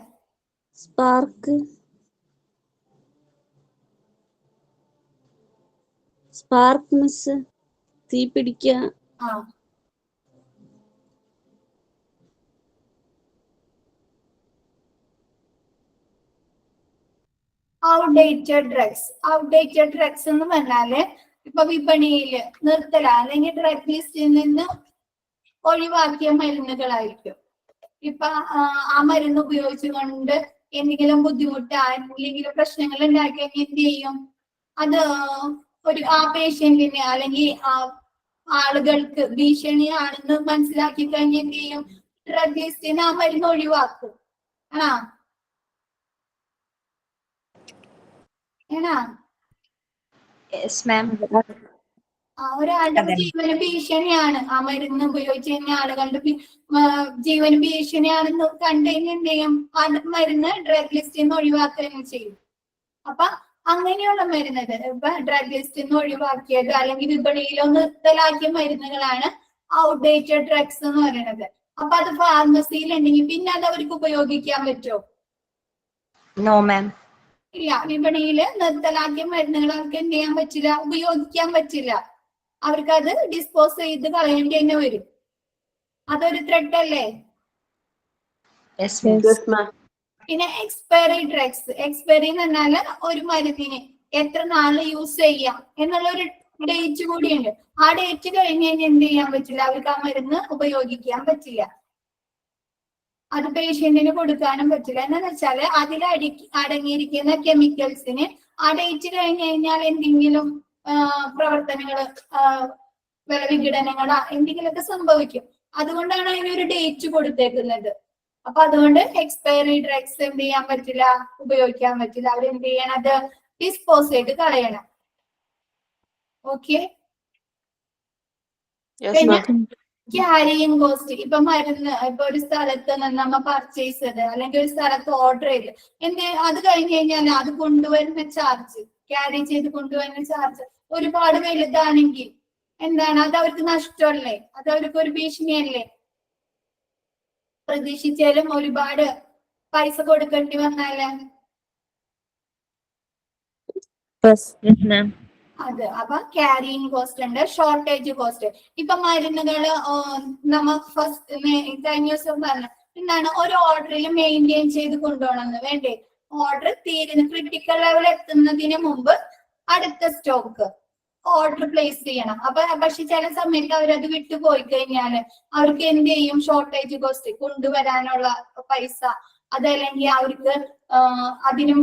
സ്പാർക്ക് മിസ്, തീ പിടിക്കുക. ഔട്ട്ഡേറ്റഡ് ഡ്രഗ്സ് എന്ന് പറഞ്ഞാല് ഇപ്പൊ വിപണിയില് നിർത്തല അല്ലെങ്കിൽ ഡ്രഗ് ലിസ്റ്റിൽ നിന്ന് ഒഴിവാക്കിയ മരുന്നുകളായിരിക്കും. ഇപ്പൊ ആ മരുന്ന് ഉപയോഗിച്ചുകൊണ്ട് എന്തെങ്കിലും ബുദ്ധിമുട്ട് എന്തെങ്കിലും പ്രശ്നങ്ങൾ ഉണ്ടാക്കിയാൽ എന്ത് ചെയ്യും? അത് ആ പേഷ്യന്റിന് അല്ലെങ്കിൽ ആളുകൾക്ക് ഭീഷണിയാണെന്ന് മനസ്സിലാക്കി കഴിഞ്ഞ് എന്ത് ചെയ്യും? ഡ്രഗ് ലിസ്റ്റിന് ആ മരുന്ന് ഒഴിവാക്കും. Yes, ma'am. ഒരാളുടെ ജീവന് ഭീഷണിയാണ് ആ മരുന്ന് ഉപയോഗിച്ച് കഴിഞ്ഞ ആളുകളുടെ ജീവന് ഭീഷണിയാണെന്ന് കണ്ടുകഴിഞ്ഞാൽ എന്ത് ചെയ്യും? ആ മരുന്ന് ഡ്രഗ് ലിസ്റ്റിൽ നിന്ന് ഒഴിവാക്കുകയും ചെയ്യും. അപ്പൊ അങ്ങനെയുള്ള മരുന്നുകൾ ഇപ്പൊ ഡ്രഗ് ലിസ്റ്റിൽ നിന്ന് ഒഴിവാക്കിയത് അല്ലെങ്കിൽ വിപണിയിലോ നിർത്തലാക്കിയ മരുന്നുകളാണ് ഔട്ട്ഡേറ്റഡ് ഡ്രഗ്സ് എന്ന് പറയുന്നത്. അപ്പൊ അത് ഫാർമസിയിൽ ഉണ്ടെങ്കിൽ പിന്നെ അത് അവർക്ക് ഉപയോഗിക്കാൻ പറ്റുമോ? No, ma'am. ഇല്ല. വിപണിയില് നിർത്തലാക്കിയ മരുന്നുകൾ അവർക്ക് എന്ത് ചെയ്യാൻ പറ്റില്ല? ഉപയോഗിക്കാൻ പറ്റില്ല. അവർക്ക് അത് ഡിസ്പോസ് ചെയ്ത് കളയേണ്ടി തന്നെ വരും. അതൊരു ത്രെഡ് അല്ലേ? Yes, ma'am. Yes, ma'am. പിന്നെ എക്സ്പയറി ഡ്രഗ്സ്. എക്സ്പയറി എന്ന് പറഞ്ഞാല് ഒരു മരുന്നിന് എത്ര നാള് യൂസ് ചെയ്യാം എന്നുള്ള ഒരു ഡേറ്റ് കൂടിയുണ്ട്. ആ ഡേറ്റ് കഴിഞ്ഞ് കഴിഞ്ഞാൽ എന്ത് ചെയ്യാൻ പറ്റില്ല? അവർക്ക് ആ മരുന്ന് ഉപയോഗിക്കാൻ പറ്റില്ല. അത് പേഷ്യന്റിന് കൊടുക്കാനും പറ്റില്ല. എന്താന്ന് വെച്ചാല് അതിൽ അടങ്ങിയിരിക്കുന്ന കെമിക്കൽസിന് ആ ഡേറ്റ് കഴിഞ്ഞ് കഴിഞ്ഞാൽ എന്തെങ്കിലും പ്രവർത്തനങ്ങള് വിഘടനങ്ങളോ എന്തെങ്കിലുമൊക്കെ സംഭവിക്കും. അതുകൊണ്ടാണ് അതിനൊരു ഡേറ്റ് കൊടുത്തേക്കുന്നത്. അപ്പൊ അതുകൊണ്ട് എക്സ്പയറി ഡ്രഗ്സ് എന്ത് ചെയ്യാൻ പറ്റില്ല? ഉപയോഗിക്കാൻ പറ്റില്ല. അവരെന്ത് ചെയ്യണം? അത് ഡിസ്പോസ് ചെയ്ത് കളയണം. ഓക്കെ. Carrying cost. ഇപ്പൊ മരുന്ന് ഇപ്പൊ ഒരു സ്ഥലത്ത് നിന്ന് നമ്മ പർച്ചേസ് ചെയ്ത് അല്ലെങ്കിൽ ഒരു സ്ഥലത്ത് ഓർഡർ ചെയ്ത് അത് കഴിഞ്ഞ് കഴിഞ്ഞാൽ അത് കൊണ്ടുവരുന്ന ചാർജ്, ക്യാരി ചെയ്ത് കൊണ്ടുവരുന്ന ചാർജ് ഒരുപാട് വലുതാണെങ്കിൽ എന്താണ് അത് അവർക്ക് നഷ്ടമല്ലേ? അത് അവർക്ക് ഒരു ഭീഷണിയല്ലേ? പ്രതീക്ഷിച്ചാലും ഒരുപാട് പൈസ കൊടുക്കേണ്ടി വന്നാലേ അത്. അപ്പൊ ക്യാരിയിങ് കോസ്റ്റ് ഉണ്ട്, ഷോർട്ടേജ് കോസ്റ്റ്. ഇപ്പൊ മരുന്നുകള് നമ്മ ഫസ്റ്റ് കഴിഞ്ഞ ദിവസം പറഞ്ഞു എന്താണ് ഒരു ഓർഡറിൽ മെയിൻറ്റെയിൻ ചെയ്ത് കൊണ്ടുപോകണമെന്ന് വേണ്ടേ? ഓർഡർ തീരുന്ന ക്രിട്ടിക്കൽ ലെവൽ എത്തുന്നതിന് മുമ്പ് അടുത്ത സ്റ്റോക്ക് ഓർഡർ പ്ലേസ് ചെയ്യണം. പക്ഷെ ചില സമയത്ത് അവരത് വിട്ടു പോയി കഴിഞ്ഞാല് അവർക്ക് എന്ത് ചെയ്യും? ഷോർട്ടേജ് കോസ്റ്റ്, കൊണ്ടുവരാനുള്ള പൈസ, അതല്ലെങ്കിൽ അവർക്ക് അതിനും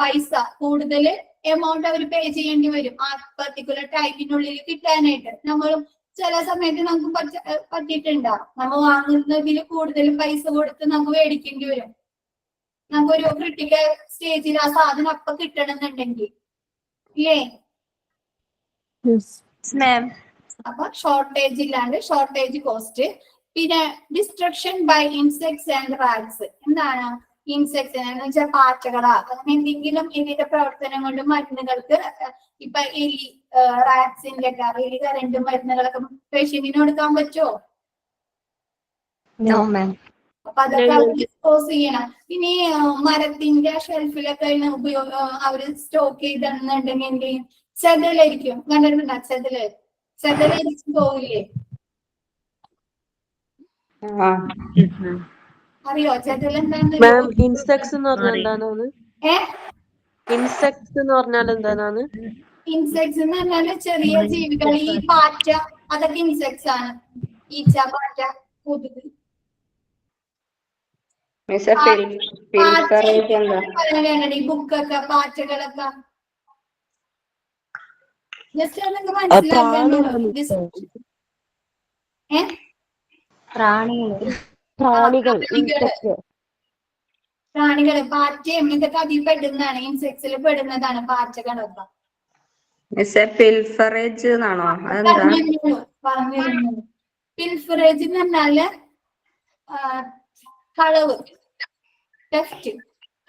പൈസ കൂടുതൽ എമൗണ്ട് അവർ പേ ചെയ്യേണ്ടി വരും ആ പർട്ടിക്കുലർ ടൈമിനുള്ളിൽ കിട്ടാനായിട്ട്. നമ്മളും ചില സമയത്ത് നമുക്ക് പറ്റിയിട്ടുണ്ടാവും, നമ്മൾ വാങ്ങുന്നതിൽ കൂടുതൽ പൈസ കൊടുത്ത് നമുക്ക് മേടിക്കേണ്ടി വരും. നമുക്കൊരു ക്രിട്ടിക്കൽ സ്റ്റേജിൽ ആ സാധനം അപ്പൊ കിട്ടണമെന്നുണ്ടെങ്കിൽ ഇല്ലേ? അപ്പൊ ഷോർട്ടേജ് ഇല്ലാണ്ട് ഷോർട്ടേജ് കോസ്റ്റ്. പിന്നെ destruction by insects and rats. എന്താണ് ഇൻസെക്ട്സ് എന്ന് വെച്ചാൽ പാറ്റകളാ അങ്ങനെ എന്തെങ്കിലും ഇതിന്റെ പ്രവർത്തനം കൊണ്ട് മരുന്നുകൾക്ക് ഇപ്പൊ എലി റാറ്റ്സിന്റെ ഒക്കെ എലി കരണ്ട് മരുന്നുകളൊക്കെ പേഷ്യന്റിന് കൊടുക്കാൻ പറ്റുമോ? No, ma'am. അപ്പൊ അതൊക്കെ അവർ ഡിസ്പോസ് ചെയ്യണം. ഇനി മരത്തിന്റെ ഷെൽഫിലൊക്കെ അവര് സ്റ്റോക്ക് ചെയ്തെന്നുണ്ടെങ്കിൽ എന്ത് ചെയ്യും? ചെതലായിരിക്കും. കണ്ടിട്ടുണ്ടോ? ചെതലായിരിക്കും പോവില്ലേ? അറിയോ ചെതൽ മാം ഇൻസെക്ട്സ് എന്ന് പറഞ്ഞാൽ എന്താണ്? ഇൻസെക്ട്സ് എന്ന് പറഞ്ഞാൽ എന്താണ്? ഇൻസെക്ട്സ് എന്ന് പറഞ്ഞാല് ചെറിയ ജീവികൾ, ഈ പാറ്റ അതൊക്കെ ഇൻസെക്ട്സ് ആണ്. ഈച്ച, പാറ്റ, കൊതുക്. പറയാനാണ് ഈ ബുക്കൊക്കെ പാറ്റകളൊക്കെ ജസ്റ്റ് നിങ്ങൾക്ക് മനസ്സിലാക്കാൻ. പ്രാണികള് പാറ്റയും ഇതൊക്കെ അതിൽ പെടുന്നതാണ്, ഇൻസെക്ട്സിൽ പെടുന്നതാണ് പാറ്റകളൊക്കെ. പിൽഫറേജ് എന്നാണോ? പറഞ്ഞിരുന്നു. പിൽഫറേജ് എന്ന് പറഞ്ഞാല് കളവ്, ടെസ്റ്റ്,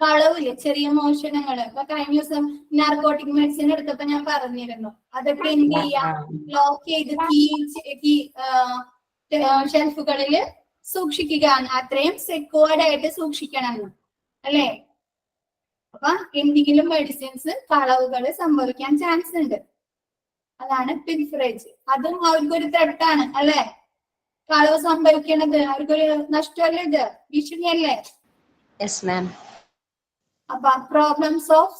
കളവില് ചെറിയ മോഷണങ്ങള്. ഇപ്പൊ കഴിഞ്ഞ ദിവസം നാർക്കോട്ടിക് മെഡിസിൻ എടുത്തപ്പോ ഞാൻ പറഞ്ഞിരുന്നു അതൊക്കെ എന്ത് ചെയ്യാം? ലോക്ക് ചെയ്ത് കീ ഷെൽഫുകളില് സൂക്ഷിക്കുക, അത്രയും സെക്യൂർഡ് ആയിട്ട് സൂക്ഷിക്കണം അല്ലേ? അപ്പൊ എന്തെങ്കിലും മെഡിസിൻസ് കളവുകൾ സംഭവിക്കാൻ ചാൻസ് ഉണ്ട്. അതാണ് പിൽഫറേജ്. അതും അവർക്കൊരു ത്രെട്ടാണ് അല്ലെ? കളവ് സംഭവിക്കണത് അവർക്കൊരു നഷ്ടമല്ലേ? ഇത് ഭീഷണിയല്ലേ? അപ്പൊ പ്രോബ്ലംസ് ഓഫ്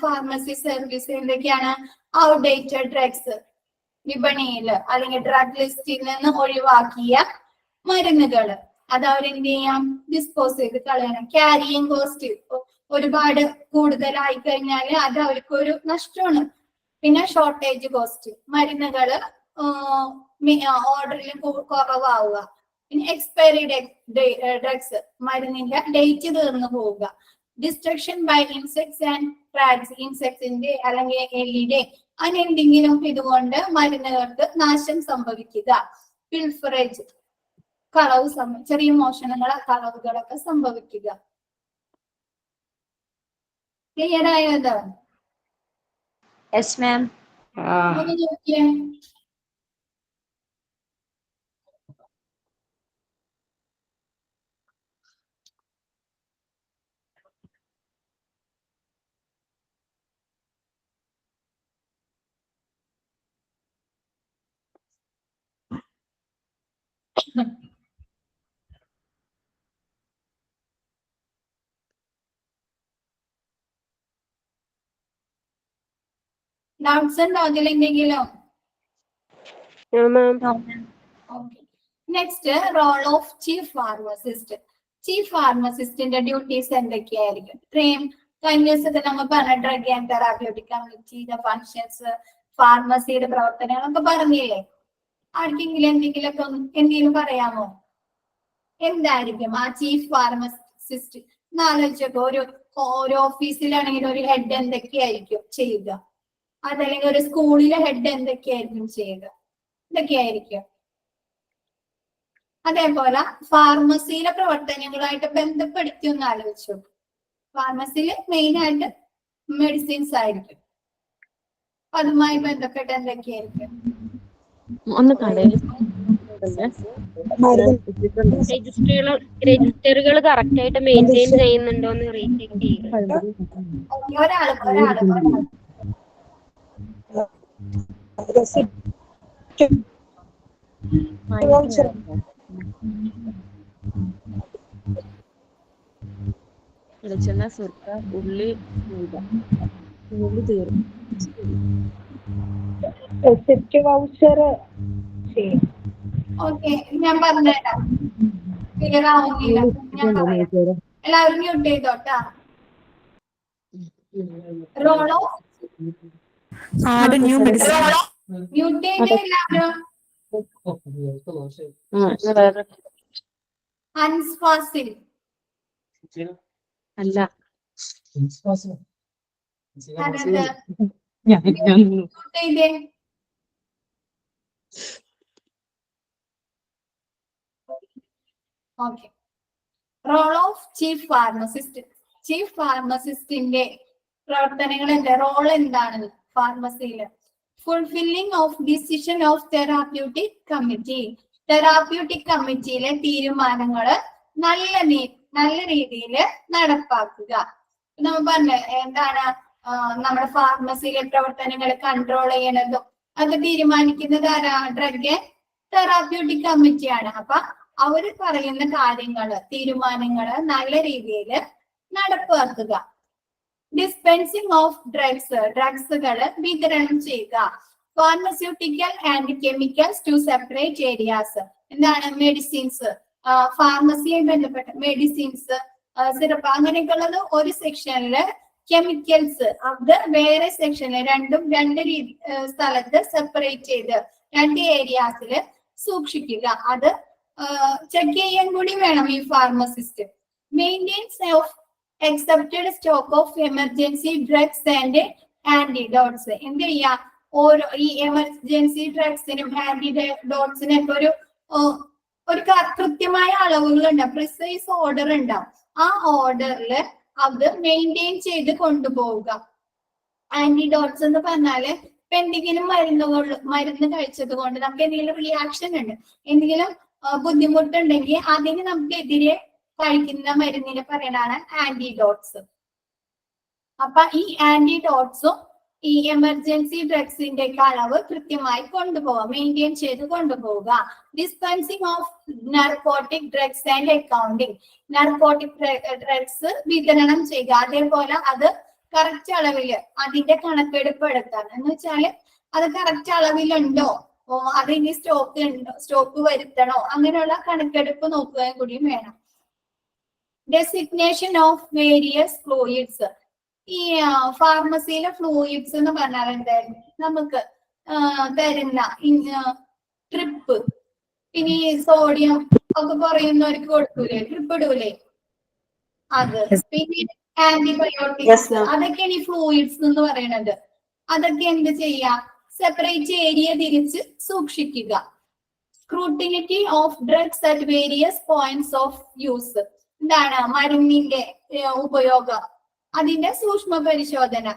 ഫാർമസി സർവീസ് എന്തൊക്കെയാണ്? ഔട്ട്ഡേറ്റഡ് ഡ്രഗ്സ്, വിപണിയിൽ അല്ലെങ്കിൽ ഡ്രഗ് ലിസ്റ്റിൽ നിന്ന് ഒഴിവാക്കിയ മരുന്നുകൾ അത് അവരെന്ത് ചെയ്യാം? ഡിസ്പോസ് ചെയ്ത് കളയണം. ക്യാരിയിങ് കോസ്റ്റ് ഒരുപാട് കൂടുതലായി കഴിഞ്ഞാൽ അത് അവർക്കൊരു നഷ്ടമാണ്. പിന്നെ ഷോർട്ടേജ് കോസ്റ്റ്, മരുന്നുകള് ഓർഡറിൽ കുറവാവുക. പിന്നെ എക്സ്പയറി ഡ്രഗ്സ്, മരുന്നിന്റെ ഡേറ്റ് തീർന്നു പോവുക. Destruction by insects and rats, ഇൻസെക്ട്സിന്റെ അല്ലെങ്കിൽ എലിയുടെ അങ്ങനെ എന്തെങ്കിലും ഇതുകൊണ്ട് മരുന്നുകൾക്ക് നാശം സംഭവിക്കുക. പിൽഫറേജ്, കളവ്, ചെറിയ മോഷണങ്ങൾ, കളവുകളൊക്കെ സംഭവിക്കുക. ക്ലിയർ ആയത്? Yes, ma'am. നോക്കിയേ. ഡൗട്ട്സ് ഉണ്ടോ അതിലെന്തെങ്കിലും? Next, role of chief pharmacist. Chief ഫാർമസിസ്റ്റിന്റെ ഡ്യൂട്ടീസ് എന്തൊക്കെയായിരിക്കും? ഇത്രയും കഴിഞ്ഞ ദിവസത്തെ നമ്മൾ പറഞ്ഞ drug and therapeutic committee, functions, ഫാർമസിയുടെ പ്രവർത്തനങ്ങളൊക്കെ പറഞ്ഞില്ലേ? ആർക്കെങ്കിലും എന്തെങ്കിലും പറയാമോ? എന്തായിരിക്കും ആ ചീഫ് ഫാർമസിസ്റ്റ്? ആലോചിച്ചപ്പോ ഒരു ഓഫീസിലാണെങ്കിൽ ഒരു ഹെഡ് എന്തൊക്കെയായിരിക്കും ചെയ്യുക? അതല്ലെങ്കിൽ ഒരു സ്കൂളിലെ ഹെഡ് എന്തൊക്കെയായിരിക്കും ചെയ്യുക? ഇതൊക്കെയായിരിക്കും. അതേപോലെ ഫാർമസിയിലെ പ്രവർത്തനങ്ങളായിട്ട് ബന്ധപ്പെടുത്തി ഒന്ന് ആലോചിച്ചു. ഫാർമസിയിൽ മെയിൻ ആയിട്ട് മെഡിസിൻസ് ആയിരിക്കും. അതുമായി ബന്ധപ്പെട്ട് എന്തൊക്കെയായിരിക്കും? ഒന്ന് കടയിൽ രജിസ്റ്ററുകൾ കറക്റ്റ് ആയിട്ട് മെയിൻറ്റെയിൻ ചെയ്യുന്നുണ്ടോ എന്ന് റീചെക്ക് ചെയ്യുക. ഒരാള് വെളിച്ചെണ്ണ, സുർക്ക, ഉള്ളി, ഉള്ളി തീർന്നു. ഓക്കെ, ഞാൻ പറഞ്ഞുതരാം. ക്ലിയർ ആവുന്നില്ല, ഞാൻ പറയാം. എല്ലാവരും മ്യൂട്ട് ചെയ്തോട്ടാ. റോളോ മ്യൂട്ട് ചെയ്തേ എല്ലാവരും. അൻസ്ഫാസിൽ അല്ല മ്യൂട്ട് ചെയ്തേ. Okay. Role of chief pharmacist. Chief ഫാർമസിസ്റ്റിന്റെ പ്രവർത്തനങ്ങൾ എന്താ? റോൾ എന്താണ് ഫാർമസിയില്? Fulfilling of decision of therapeutic committee. Therapeutic കമ്മിറ്റിയിലെ തീരുമാനങ്ങള് നല്ല രീതിയിൽ നടപ്പാക്കുക. നമ്മൾ പറഞ്ഞ എന്താണ്, നമ്മുടെ ഫാർമസിയിലെ പ്രവർത്തനങ്ങൾ കൺട്രോൾ ചെയ്യണതും അത് തീരുമാനിക്കുന്നത് ആരാ? ഡ്രഗ് തെറാപ്യൂട്ടിക് കമ്മിറ്റിയാണ്. അപ്പൊ അവര് പറയുന്ന കാര്യങ്ങള്, തീരുമാനങ്ങള് നല്ല രീതിയിൽ നടപ്പാക്കുക. ഡിസ്പെൻസിങ് ഓഫ് ഡ്രഗ്സുകൾ വിതരണം ചെയ്യുക. Pharmaceutical and chemicals to separate areas. എന്താണ്? മെഡിസിൻസ്, ഫാർമസിയുമായി ബന്ധപ്പെട്ട മെഡിസിൻസ്, സിറപ്പ് അങ്ങനെയൊക്കെ ഉള്ളത് ഒരു സെക്ഷനില്, കെമിക്കൽസ് അത് വേറെ സെക്ഷനില്, രണ്ട് സ്ഥലത്ത് സെപ്പറേറ്റ് ചെയ്ത് 2 ഏരിയാസില് സൂക്ഷിക്കുക. അത് ചെക്ക് ചെയ്യാൻ കൂടി വേണം ഈ pharmacist. Maintains of accepted stock of emergency drugs and antidotes. എന്ത് ചെയ്യാ? ഓരോ ഈ എമർജൻസി ഡ്രഗ്സിനും ആന്റിഡോട്ട്സിനും ഒക്കെ ഒരു കൃത്യമായ അളവുകൾ ഉണ്ടാവും, പ്രിസൈസ് ഓർഡർ ഉണ്ടാവും. ആ ഓർഡറിൽ അത് മെയിൻറ്റെയിൻ ചെയ്ത് കൊണ്ടുപോവുക. ആന്റിഡോട്ട്സ് എന്ന് പറഞ്ഞാല് ഇപ്പൊ എന്തെങ്കിലും മരുന്ന് കഴിച്ചത് കൊണ്ട് നമുക്ക് എന്തെങ്കിലും റിയാക്ഷൻ ഉണ്ട്, എന്തെങ്കിലും ബുദ്ധിമുട്ടുണ്ടെങ്കിൽ അതിന് നമുക്കെതിരെ കഴിക്കുന്ന മരുന്നിനെ പറയണതാണ് ആന്റിഡോട്ട്സ്. അപ്പൊ ഈ ആന്റിഡോട്ട്സും ഈ എമർജൻസി ഡ്രഗ്സിന്റെ അളവ് കൃത്യമായി കൊണ്ടുപോവുക, മെയിൻറ്റെയിൻ ചെയ്ത് കൊണ്ടുപോവുക. Dispensing of narcotic drugs and accounting. Narcotic drugs വിതരണം ചെയ്യുക, അതേപോലെ അത് കറക്റ്റ് അളവില് അതിന്റെ കണക്കെടുപ്പ് എടുക്കാൻ. എന്ന് വെച്ചാല് അത് കറക്റ്റ് അളവിലുണ്ടോ, അതിന് സ്റ്റോക്ക് വരുത്തണോ, അങ്ങനെയുള്ള കണക്കെടുപ്പ് നോക്കുകയും കൂടിയും വേണം. Designation of various fluids. ഈ ഫാർമസിയിലെ ഫ്ലൂയിഡ്സ് എന്ന് പറഞ്ഞാൽ എന്തായിരുന്നു? നമുക്ക് തരുന്ന ട്രിപ്പ്, ഇനി സോഡിയം ഒക്കെ കുറയുന്നവർക്ക് കൊടുക്കൂലേ, ട്രിപ്പ് ഇടൂലേ, അത്. പിന്നെ ആന്റിബയോട്ടിക്സ്, അതൊക്കെയാണ് ഈ ഫ്ലൂയിഡ്സ് എന്ന് പറയുന്നത്. അതൊക്കെ എന്ത് ചെയ്യാ? സെപ്പറേറ്റ് ഏരിയ തിരിച്ച് സൂക്ഷിക്കുക. Scrutiny of drugs at various points of use. എന്താണ്? മരുന്നിന്റെ ഉപയോഗം, അതിന്റെ സൂക്ഷ്മ പരിശോധന.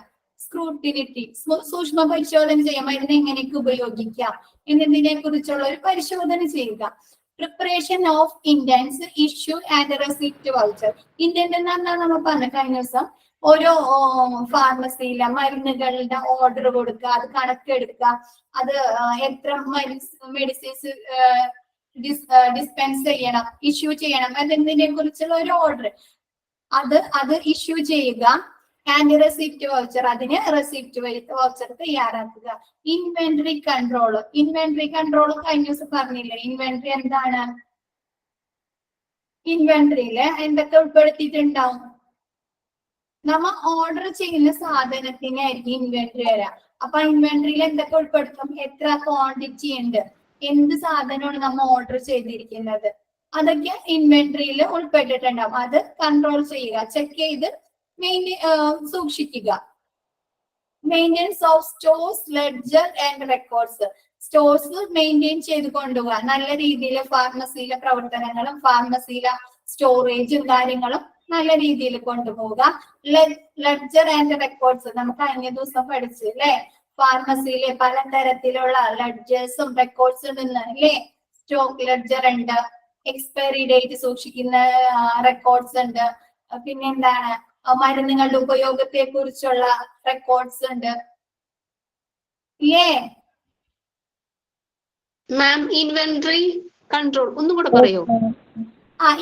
സ്ക്രൂട്ടിനിറ്റി, സൂക്ഷ്മ പരിശോധന ചെയ്യാം, മരുന്ന് എങ്ങനെയൊക്കെ ഉപയോഗിക്കാം എന്നതിനെ കുറിച്ചുള്ള ഒരു പരിശോധന ചെയ്യുക. Preparation of indents, issue and receipt voucher. Indent എന്നാ നമ്മൾ പറഞ്ഞ കഴിഞ്ഞ ദിവസം, ഓരോ ഫാർമസിയിലെ മരുന്നുകളുടെ ഓർഡർ കൊടുക്കുക, അത് കണക്കെടുക്കുക, അത് എത്ര മെഡിസിൻസ് ഡിസ്പെൻസ് ചെയ്യണം, ഇഷ്യൂ ചെയ്യണം എന്നതിനെ കുറിച്ചുള്ള ഒരു ഓർഡർ, അത് ഇഷ്യൂ ചെയ്യുക. ആൻഡ് റെസിപ്റ്റ് വൗച്ചർ, അതിന് റെസിപ്റ്റ് വൗച്ചർ തയ്യാറാക്കുക. Inventory control. ഇൻവെന്ററി കൺട്രോൾ കഴിഞ്ഞ ദിവസം പറഞ്ഞില്ലേ? ഇൻവെന്ററി എന്താണ്? ഇൻവെന്ററിയില് എന്തൊക്കെ ഉൾപ്പെടുത്തിയിട്ടുണ്ടാവും? നമ്മ ഓർഡർ ചെയ്യുന്ന സാധനത്തിനായിരിക്കും ഇൻവെന്ററി വരാം. അപ്പൊ ഇൻവെന്ററിയിൽ എന്തൊക്കെ ഉൾപ്പെടുത്തും? എത്ര ക്വാണ്ടിറ്റി ഉണ്ട്, എന്ത് സാധനമാണ് നമ്മൾ ഓർഡർ ചെയ്തിരിക്കുന്നത്, അതൊക്കെ ഇൻവെന്ററിയിൽ ഉൾപ്പെട്ടിട്ടുണ്ടാവും. അത് കൺട്രോൾ ചെയ്യുക, ചെക്ക് ചെയ്ത് സൂക്ഷിക്കുക. Maintenance of stores, ledger and records. Stores maintain ചെയ്ത് കൊണ്ടുപോകുക, നല്ല രീതിയിൽ ഫാർമസിയിലെ പ്രവർത്തനങ്ങളും ഫാർമസിയിലെ സ്റ്റോറേജും കാര്യങ്ങളും നല്ല രീതിയിൽ കൊണ്ടുപോവുക. ലെഡ്ജർ ആൻഡ് റെക്കോർഡ്സ് നമുക്ക് കഴിഞ്ഞ ദിവസം പഠിച്ചു അല്ലെ, ഫാർമസിയിലെ പലതരത്തിലുള്ള ലെഡ്ജേഴ്സും റെക്കോർഡ്സും ഉണ്ട് അല്ലേ. സ്റ്റോക്ക് ലെഡ്ജർ ഉണ്ട്, എക്സ്പയറി ഡേറ്റ് സൂക്ഷിക്കുന്ന റെക്കോർഡ്സ് ഉണ്ട്, പിന്നെ എന്താണ് മരുന്നുകളുടെ ഉപയോഗത്തെ കുറിച്ചുള്ള റെക്കോർഡ്സ് ഉണ്ട് ഇല്ലേ. മാം ഇൻവെന്ററി കൺട്രോൾ ഒന്നും കൂടെ പറയോ?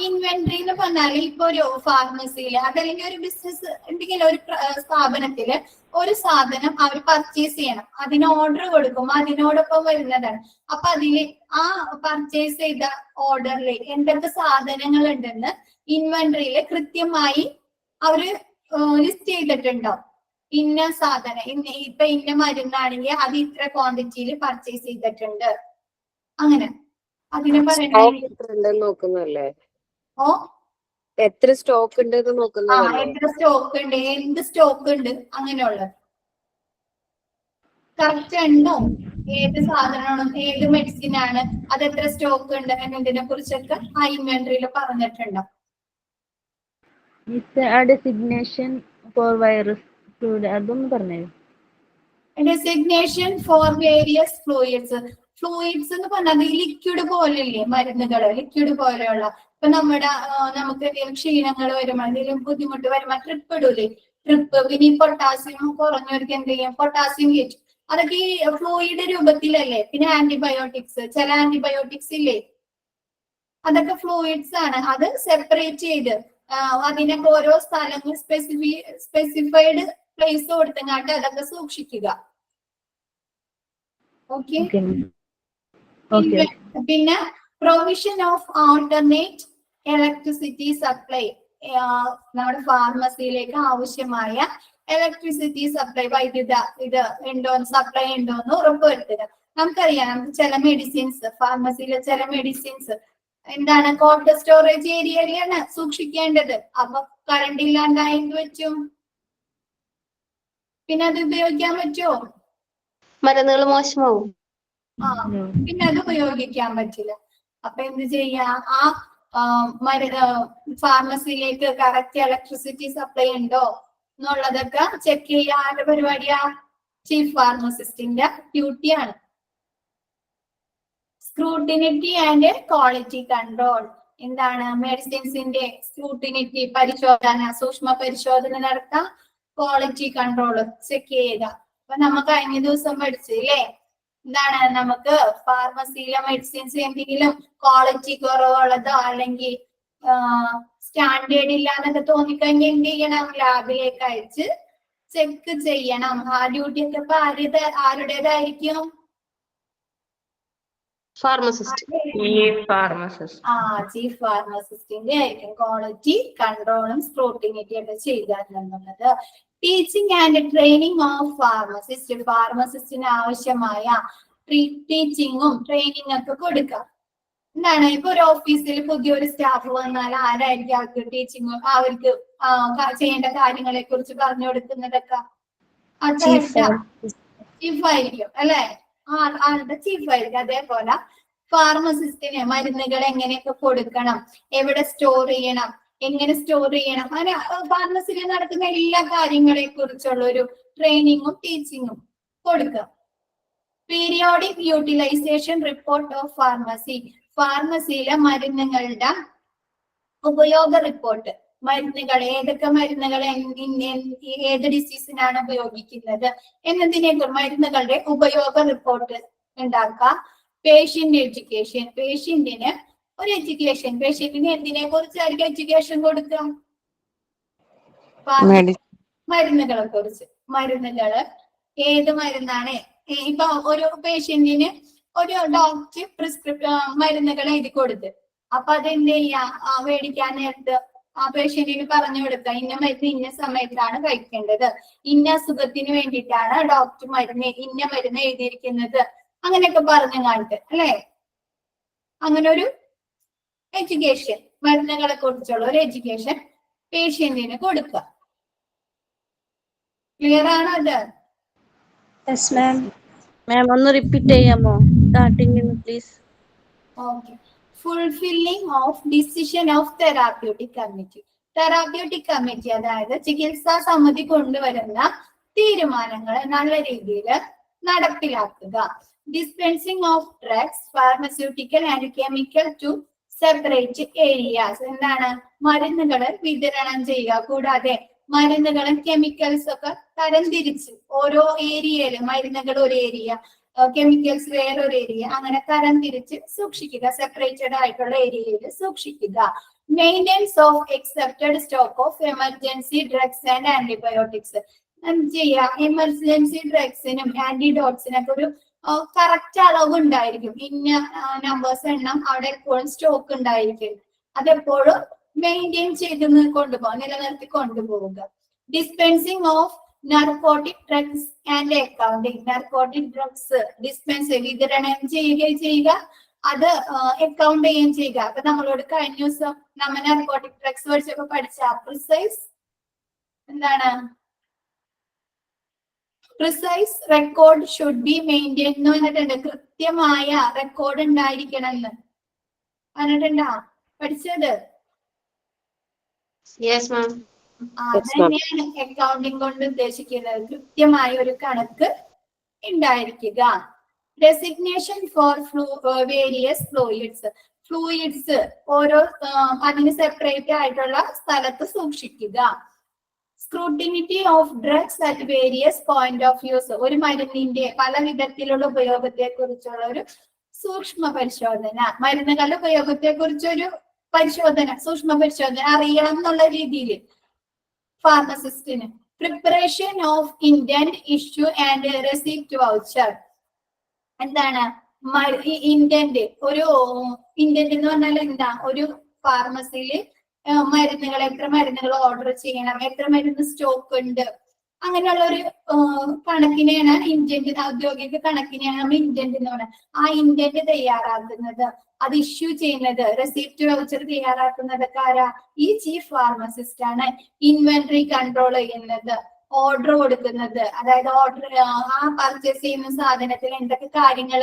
ഇൻവെന്ററി എന്ന് പറഞ്ഞാൽ ഇപ്പൊ ഒരു ഫാർമസിയില് അതല്ലെങ്കിൽ ഒരു ബിസിനസ് എന്തെങ്കിലും ഒരു സ്ഥാപനത്തില് ഒരു സാധനം അവർ പർച്ചേസ് ചെയ്യണം, അതിന് ഓർഡർ കൊടുക്കുമ്പോൾ അതിനോടൊപ്പം വരുന്നതാണ്. അപ്പൊ അതില് ആ പർച്ചേസ് ചെയ്ത ഓർഡറിൽ എന്തൊക്കെ സാധനങ്ങൾ ഉണ്ടെന്ന് ഇൻവെന്ററിയില് കൃത്യമായി അവര് ലിസ്റ്റ് ചെയ്തിട്ടുണ്ടോ. ഇന്ന സാധനം ഇപ്പൊ ഇന്ന മരുന്നാണെങ്കിൽ അത് ഇത്ര ക്വാണ്ടിറ്റിയിൽ പർച്ചേസ് ചെയ്തിട്ടുണ്ട്, അങ്ങനെ അതിനെ പറയുന്നത് നോക്കുന്നല്ലേ. ഓ എത്ര സ്റ്റോക്ക് ഉണ്ട് നോക്കുന്നതല്ലേ. എത്ര സ്റ്റോക്ക് ഉണ്ട്, എന്ത് സ്റ്റോക്ക് ഉണ്ട്, അങ്ങനെയുള്ളത് കറക്റ്റ് ഉണ്ടോ, ഏത് സാധനമാണ്, ഏത് മെഡിസിൻ ആണ്, അത് എത്ര സ്റ്റോക്ക് ഉണ്ട് എന്നതിനെ കുറിച്ചൊക്കെ ആ ഇൻവെന്ററിയിൽ പറഞ്ഞിട്ടുണ്ടോ. ഡെസിഗ്നേഷൻ ഫോർ വൈറസ് ഫ്ലൂയിഡ് അതൊന്ന് പറഞ്ഞു. Designation for various fluids. Fluids എന്ന് പറഞ്ഞാൽ ലിക്വിഡ് പോലെയല്ലേ മരുന്നുകൾ, ലിക്വിഡ് പോലെയുള്ള. ഇപ്പൊ നമുക്ക് എന്തെങ്കിലും ക്ഷീണങ്ങൾ വരുമ്പോൾ എന്തെങ്കിലും ബുദ്ധിമുട്ട് വരുമ്പോൾ ട്രിപ്പ് ഇടൂലേ, ട്രിപ്പ്. പിന്നെ പൊട്ടാസ്യം കുറഞ്ഞവർക്ക് എന്ത് ചെയ്യും, പൊട്ടാസ്യം കയറ്റും. അതൊക്കെ ഈ ഫ്ലൂയിഡ് രൂപത്തിലല്ലേ. പിന്നെ ആന്റിബയോട്ടിക്സ്, ചില ആന്റിബയോട്ടിക്സ് ഇല്ലേ, അതൊക്കെ ഫ്ലൂയിഡ്സ് ആണ്. അത് സെപ്പറേറ്റ് ചെയ്ത് അതിനൊക്കെ ഓരോ സ്ഥലങ്ങൾ സ്പെസിഫൈഡ് പ്ലേസ് കൊടുത്തങ്ങാട്ട് അതൊക്കെ സൂക്ഷിക്കുക. ഓക്കെ. പിന്നെ provision of alternate electricity supply. നമ്മുടെ ഫാർമസിയിലേക്ക് ആവശ്യമായ ഇലക്ട്രിസിറ്റി സപ്ലൈ, വൈദ്യുത ഇത് ഉണ്ടോ, സപ്ലൈ ഉണ്ടോ എന്ന് ഉറപ്പുവരുത്തുക. നമുക്കറിയാം ചില മെഡിസിൻസ്, ഫാർമസിയിലെ ചില മെഡിസിൻസ് എന്താണ് കോൾഡ് സ്റ്റോറേജ് ഏരിയയിലാണ് സൂക്ഷിക്കേണ്ടത്. അപ്പൊ കറണ്ട് ഇല്ലാണ്ടായെങ്കിൽ വെച്ചു പിന്നെ അത് ഉപയോഗിക്കാൻ പറ്റുമോ? മരുന്നുകൾ മോശമാവും. പിന്നെ അത് ഉപയോഗിക്കാൻ പറ്റില്ല. അപ്പൊ എന്ത് ചെയ്യാ, ഫാർമസിയിലേക്ക് കറക്റ്റ് ഇലക്ട്രിസിറ്റി സപ്ലൈ ഉണ്ടോ എന്നുള്ളതൊക്കെ ചെക്ക് ചെയ്യാൻ ആരുടെ പരിപാടിയാ, ചീഫ് ഫാർമസിസ്റ്റിന്റെ ഡ്യൂട്ടിയാണ്. Scrutiny and quality control. എന്താണ് മെഡിസിൻസിന്റെ സ്ക്രൂട്ടിനിറ്റി, പരിശോധന, സൂക്ഷ്മ പരിശോധന നടത്താം, ക്വാളിറ്റി കൺട്രോൾ ചെക്ക് ചെയ്യുക. അപ്പൊ നമുക്ക് കഴിഞ്ഞ ദിവസം പഠിച്ചില്ലേ, എന്താണ് നമുക്ക് ഫാർമസിയിലെ മെഡിസിൻസ് എന്തെങ്കിലും ക്വാളിറ്റി കുറവുള്ളതോ അല്ലെങ്കിൽ സ്റ്റാൻഡേർഡ് ഇല്ലാന്നൊക്കെ തോന്നിക്കഴിഞ്ഞാൽ എന്ത് ചെയ്യണം, ലാബിലേക്ക് അയച്ച് ചെക്ക് ചെയ്യണം. ആ ഡ്യൂട്ടി ഒക്കെ ഇപ്പൊ ആരുടേതായിരിക്കും? ഫാർമസിസ്റ്റ്. ചീഫ് ഫാർമസിസ്റ്റിന്റെ ആയിരിക്കും ക്വാളിറ്റി കൺട്രോളും സ്ക്രൂട്ടിനിറ്റി ഒക്കെ ചെയ്യുക എന്നുള്ളത്. Teaching and training of pharmacist. ഫാർമസിസ്റ്റിന് ആവശ്യമായ ടീച്ചിങ്ങും ട്രെയിനിങ് ഒക്കെ കൊടുക്കാം. എന്താണ് ഇപ്പൊ ഒരു ഓഫീസിൽ പുതിയൊരു സ്റ്റാഫ് വന്നാൽ ആരായിരിക്കും അവർക്ക് ടീച്ചിങ്, അവർക്ക് ചെയ്യേണ്ട കാര്യങ്ങളെ കുറിച്ച് പറഞ്ഞു കൊടുക്കുന്നതൊക്കെ? ചീഫ് ആയിരിക്കും അല്ലെ, ആളുടെ ചീഫ് ആയിരിക്കും. അതേപോലെ ഫാർമസിസ്റ്റിന് മരുന്നുകൾ എങ്ങനെയൊക്കെ കൊടുക്കണം, എവിടെ സ്റ്റോർ ചെയ്യണം, എങ്ങനെ സ്റ്റോർ ചെയ്യണം, അങ്ങനെ ഫാർമസിയിൽ നടക്കുന്ന എല്ലാ കാര്യങ്ങളെ കുറിച്ചുള്ള ഒരു ട്രെയിനിങ്ങും ടീച്ചിങ്ങും കൊടുക്കുക. Periodic utilisation report of pharmacy. ഫാർമസിയിലെ മരുന്നുകളുടെ ഉപയോഗ റിപ്പോർട്ട്. മരുന്നുകൾ, ഏതൊക്കെ മരുന്നുകൾ ഏത് ഡിസീസിനാണ് ഉപയോഗിക്കുന്നത് എന്നതിനെ മരുന്നുകളുടെ ഉപയോഗ റിപ്പോർട്ട് ഉണ്ടാക്കുക. Patient education. പേഷ്യന്റിന് ഒരു എഡ്യൂക്കേഷൻ, പേഷ്യന്റിന് എന്തിനെ കുറിച്ചായിരിക്കും എഡ്യൂക്കേഷൻ കൊടുക്കുക? മരുന്നുകളെ കുറിച്ച്. മരുന്നുകള് ഏത് മരുന്നാണ്, ഇപ്പൊ ഒരു പേഷ്യന്റിന് ഒരു ഡോക്ടർ മരുന്നുകൾ എഴുതി കൊടുത്ത്, അപ്പൊ അതെന്ത് ചെയ്യാ, മേടിക്കാൻ നേരത്ത് ആ പേഷ്യന്റിന് പറഞ്ഞു കൊടുക്കുക, ഇന്ന മരുന്ന് ഇന്ന സമയത്താണ് കഴിക്കേണ്ടത്, ഇന്ന അസുഖത്തിന് വേണ്ടിയിട്ടാണ് ഡോക്ടർ ഇന്ന മരുന്ന് എഴുതിയിരിക്കുന്നത്, അങ്ങനെയൊക്കെ പറഞ്ഞു കാണിട്ട് അല്ലെ. അങ്ങനെ ഒരു എഡ്യൂക്കേഷൻ, മരുന്നുകളെ കുറിച്ചുള്ള ഒരു എഡ്യൂക്കേഷൻ പേഷ്യന്റിന് കൊടുക്കുക. ക്ലിയർ ആണോ? അത് യെസ് മാം. മാം ഒന്ന് റിപ്പീറ്റ് ചെയ്യാമോ starting please? Okay. Fulfilling of decision of therapeutic committee. Therapeutic committee അതായത് ചികിത്സാ സമിതി കൊണ്ടുവരുന്ന തീരുമാനങ്ങൾ നല്ല രീതിയിൽ നടപ്പിലാക്കുക. Dispensing of drugs, pharmaceutical and chemical to separate areas. എന്താണ്? മരുന്നുകൾ വിതരണം ചെയ്യുക. കൂടാതെ മരുന്നുകളും കെമിക്കൽസ് ഒക്കെ തരംതിരിച്ച് ഓരോ ഏരിയയിലും മരുന്നുകൾ ഒരു ഏരിയ, കെമിക്കൽസ് വേറൊരു ഏരിയ, അങ്ങനെ തരംതിരിച്ച് സൂക്ഷിക്കുക. സെപ്പറേറ്റഡ് ആയിട്ടുള്ള ഏരിയയിൽ സൂക്ഷിക്കുക. Maintenance of excepted stock of emergency drugs and antibiotics. ചെയ്യാം. എമർജൻസി ഡ്രഗ്സിനും ആന്റിഡോട്സിനൊക്കെ ഒരു കറക്റ്റ് അളവ് ഉണ്ടായിരിക്കും. ഇന്ന നമ്പേഴ്സ് എണ്ണം അവിടെ എപ്പോഴും സ്റ്റോക്ക് ഉണ്ടായിരിക്കും. അതെപ്പോഴും മെയിൻറ്റെയിൻ ചെയ്ത് കൊണ്ടുപോകുക, നിലനിർത്തി കൊണ്ടുപോവുക. Dispensing of narcotic drugs and accounting. Narcotic drugs dispense വിതരണം ചെയ്യുക, അത് അക്കൗണ്ട് ചെയ്യുകയും ചെയ്യുക. അപ്പൊ നമ്മളോട് കഴിഞ്ഞ ദിവസം നമ്മൾ നർക്കോട്ടിക് ഡ്രഗ്സ് പഠിച്ചപ്പോ പഠിച്ച പ്രിസൈസ് എന്താണ്? Precise record should be maintain എന്ന് പറഞ്ഞിട്ടുണ്ട്. കൃത്യമായ റെക്കോർഡ് ഉണ്ടായിരിക്കണം എന്ന് പറഞ്ഞിട്ടുണ്ടാ? പഠിച്ചത്? Yes ma'am. അതന്നെയാണ് അക്കൗണ്ടിങ് കൊണ്ട് ഉദ്ദേശിക്കുന്നത്. കൃത്യമായ ഒരു കണക്ക് ഉണ്ടായിരിക്കുക. Designation for various fluids. Fluids ഓരോ അതിന് സെപ്പറേറ്റ് ആയിട്ടുള്ള സ്ഥലത്ത് സൂക്ഷിക്കുക. Scrutiny of drugs at various point of views. ഒരു മരുന്നിന്റെ പല വിധത്തിലുള്ള ഉപയോഗത്തെ കുറിച്ചുള്ള ഒരു സൂക്ഷ്മ പരിശോധന. മരുന്നുകളുടെ ഉപയോഗത്തെ കുറിച്ചൊരു പരിശോധന, സൂക്ഷ്മ പരിശോധന അറിയണം എന്നുള്ള രീതിയിൽ ഫാർമസിസ്റ്റിന്. Preparation of indent issue and receipt voucher. എന്താണ് ഇന്റന്റ്? ഒരു ഇന്റന്റ് എന്ന് പറഞ്ഞാൽ എന്താ? ഒരു ഫാർമസിയിൽ മരുന്നുകൾ, എത്ര മരുന്നുകൾ ഓർഡർ ചെയ്യണം, എത്ര മരുന്ന് സ്റ്റോക്ക് ഉണ്ട്, അങ്ങനെയുള്ള ഒരു കണക്കിനെയാണ് ഇന്റന്റ്, ഔദ്യോഗിക കണക്കിനെയാണ് നമ്മൾ ഇന്റന്റ് എന്ന് പറയുന്നത്. ആ ഇന്റന്റ് തയ്യാറാക്കുന്നത്, അത് ഇഷ്യൂ ചെയ്യുന്നത്, റെസിപ്റ്റ് വൗച്ചർ തയ്യാറാക്കുന്നതൊക്കെ ആരാ? ഈ ചീഫ് ഫാർമസിസ്റ്റ് ആണ്. ഇൻവെന്ററി കൺട്രോൾ ചെയ്യുന്നത്, ഓർഡർ കൊടുക്കുന്നത്, അതായത് ഓർഡർ ആ പർച്ചേസ് ചെയ്യുന്ന സാധനത്തിൽ എന്തൊക്കെ കാര്യങ്ങൾ,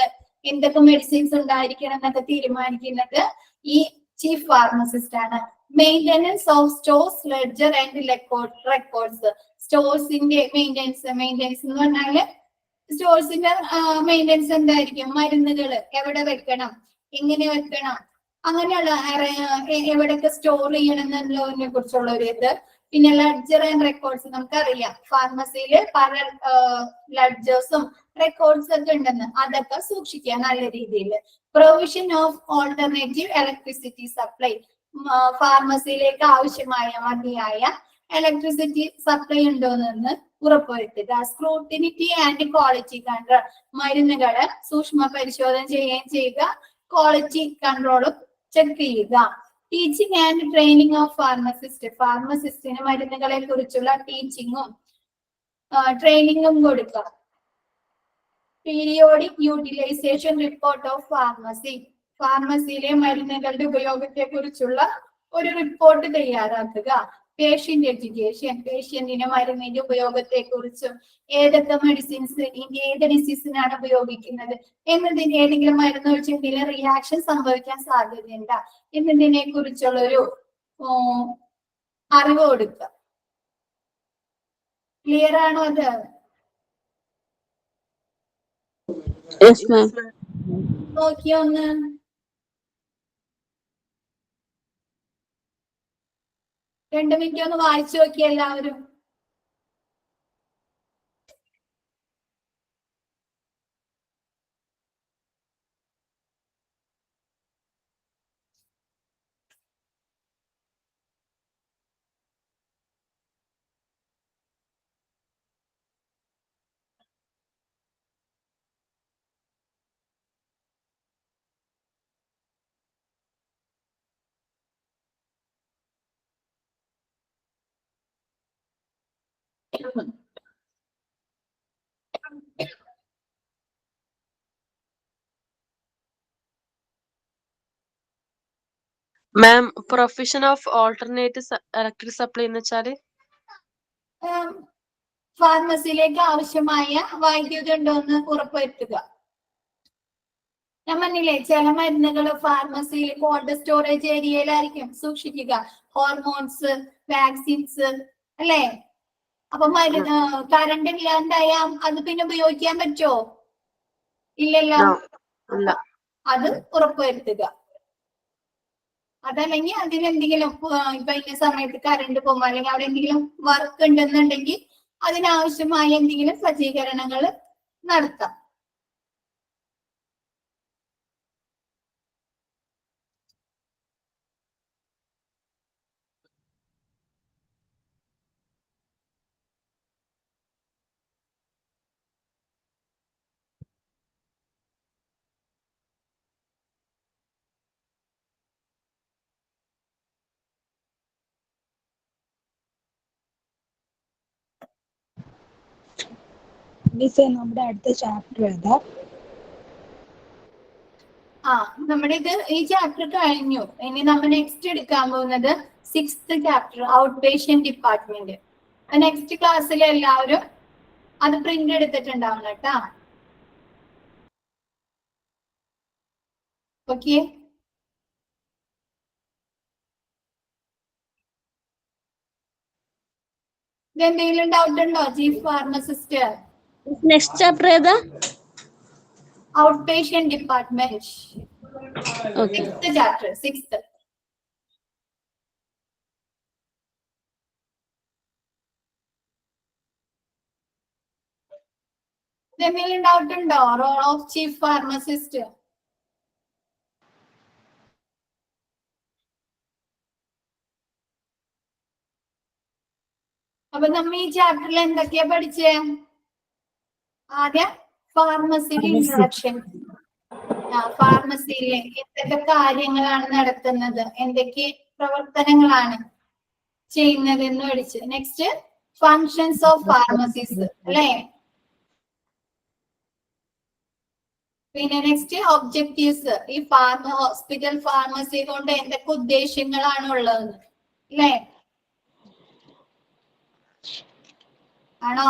എന്തൊക്കെ മെഡിസിൻസ് ഉണ്ടായിരിക്കണം എന്നൊക്കെ തീരുമാനിക്കുന്നത് ഈ ചീഫ് ഫാർമസിസ്റ്റ് ആണ്. Maintenance of stores, ledger and records. സ്റ്റോഴ്സിന്റെ മെയിൻ്റെനൻസ് എന്ന് പറഞ്ഞാല് സ്റ്റോഴ്സിന്റെ മെയിൻ്റെനൻസ് എന്തായിരിക്കും? മരുന്നുകൾ എവിടെ വെക്കണം, എങ്ങനെ വെക്കണം, അങ്ങനെയുള്ള എവിടെയൊക്കെ സ്റ്റോർ ചെയ്യണം എന്നുള്ളതിനെ കുറിച്ചുള്ള ഒരു ഇത്. പിന്നെ ലെഡ്ജർ ആൻഡ് റെക്കോർഡ്സ്. നമുക്കറിയാം ഫാർമസിയിൽ പല ലെഡ്ജേഴ്സും റെക്കോർഡ്സ് ഒക്കെ ഉണ്ടെന്ന്, അതൊക്കെ സൂക്ഷിക്കുക നല്ല രീതിയിൽ. Provision of alternative electricity supply. ഫാർമസിയിലേക്ക് ആവശ്യമായ മതിയായ ഇലക്ട്രിസിറ്റി സപ്ലൈ ഉണ്ടോയെന്ന് ഉറപ്പുവരുത്തുക. Scrutiny and quality control. മരുന്നുകള് സൂക്ഷ്മ പരിശോധന ചെയ്യുകയും ചെയ്യുക, ക്വാളിറ്റി കൺട്രോളും ചെക്ക് ചെയ്യുക. Teaching and training of pharmacist. ഫാർമസിസ്റ്റിന് മരുന്നുകളെ കുറിച്ചുള്ള ടീച്ചിങ്ങും ട്രെയിനിങ്ങും കൊടുക്കുക. Periodic utilisation report of pharmacy. ഫാർമസിയിലെ മരുന്നുകളുടെ ഉപയോഗത്തെ കുറിച്ചുള്ള ഒരു റിപ്പോർട്ട് തയ്യാറാക്കുക. Patient education. പേഷ്യന്റിന് മരുന്നിന്റെ ഉപയോഗത്തെ കുറിച്ചും ഏതൊക്കെ മെഡിസിൻസ് ഏത് ഡിസീസിനാണ് ഉപയോഗിക്കുന്നത് എന്നതിന്, ഏതെങ്കിലും മരുന്ന് വെച്ച് എന്തെങ്കിലും റിയാക്ഷൻ സംഭവിക്കാൻ സാധ്യതയുണ്ട എന്നതിനെ കുറിച്ചുള്ള ഒരു അറിവ് കൊടുക്കുക. ക്ലിയർ ആണോ അത്? നോക്കിയോ ഒന്ന്? രണ്ട് മിനിറ്റ് ഒന്ന് വായിച്ചു നോക്കി എല്ലാവരും. Ma'am, profession of alternative electric supply എന്ന് വെച്ചാല് ഫാർമസിയിലേക്ക് ആവശ്യമായ വൈദ്യുതി ഉണ്ടോ എന്ന് ഉറപ്പുവരുത്തുക. ഞാൻ പറഞ്ഞില്ലേ, ചില മരുന്നുകൾ ഫാർമസിയിൽ കോൾഡ് സ്റ്റോറേജ് ഏരിയയിലായിരിക്കും സൂക്ഷിക്കുക. ഹോർമോൺസ്, വാക്സിൻസ്, അല്ലേ? അപ്പൊ മരുന്ന് കറണ്ട് ഇല്ലാണ്ടായാ അത് പിന്നെ ഉപയോഗിക്കാൻ പറ്റുമോ? ഇല്ലല്ലോ. അത് ഉറപ്പുവരുത്തുക. അതല്ലെങ്കിൽ അതിനെന്തെങ്കിലും ഇപ്പൊ ഇന്ന സമയത്ത് കറണ്ട് പോകുമ്പോ അല്ലെങ്കിൽ അവിടെ എന്തെങ്കിലും വർക്ക് ഉണ്ടെന്നുണ്ടെങ്കിൽ അതിനാവശ്യമായ എന്തെങ്കിലും സജ്ജീകരണങ്ങൾ നടത്താം. നമ്മുടെ അടുത്ത ചാപ്റ്റർ ഏതാ? നമ്മുടെ ഈ ചാപ്റ്റർ കഴിഞ്ഞു. ഇനി നമ്മൾ നെക്സ്റ്റ് എടുക്കാൻ പോകുന്നത് 6th chapter, out patient department. Next ക്ലാസ്സിൽ എല്ലാവരും അത് പ്രിന്റ് എടുത്തിട്ടുണ്ടാവണം കേട്ടാ. ഓക്കെ. എന്തെങ്കിലും ഡൗട്ട് ഉണ്ടോ ചീഫ് ഫാർമസിസ്റ്റ്? നെക്സ്റ്റ് ചാപ്റ്റർ ഏതാ? Out patient department. Okay. 6th chapter, 6th. എന്തെങ്കിലും ഡൗട്ട് ഉണ്ടോ? Role of chief pharmacist. അപ്പൊ നമ്മ ഈ ചാപ്റ്ററിൽ എന്തൊക്കെയാ പഠിച്ചേ? ആദ്യം ഫാർമസിയുടെ ഇൻട്രൊഡക്ഷൻ. ഫാർമസിയിലെ എന്തൊക്കെ കാര്യങ്ങളാണ് നടത്തുന്നത്, എന്തൊക്കെ പ്രവർത്തനങ്ങളാണ് ചെയ്യുന്നത് എന്ന് പഠിച്ച്. നെക്സ്റ്റ് ഫങ്ഷൻസ് ഓഫ് ഫാർമസീസ്, അല്ലേ? പിന്നെ നെക്സ്റ്റ് ഒബ്ജക്റ്റീവ്സ്. ഈ ഹോസ്പിറ്റൽ ഫാർമസി കൊണ്ട് എന്തൊക്കെ ഉദ്ദേശങ്ങളാണ് ഉള്ളത്, അല്ലേ? ആണോ?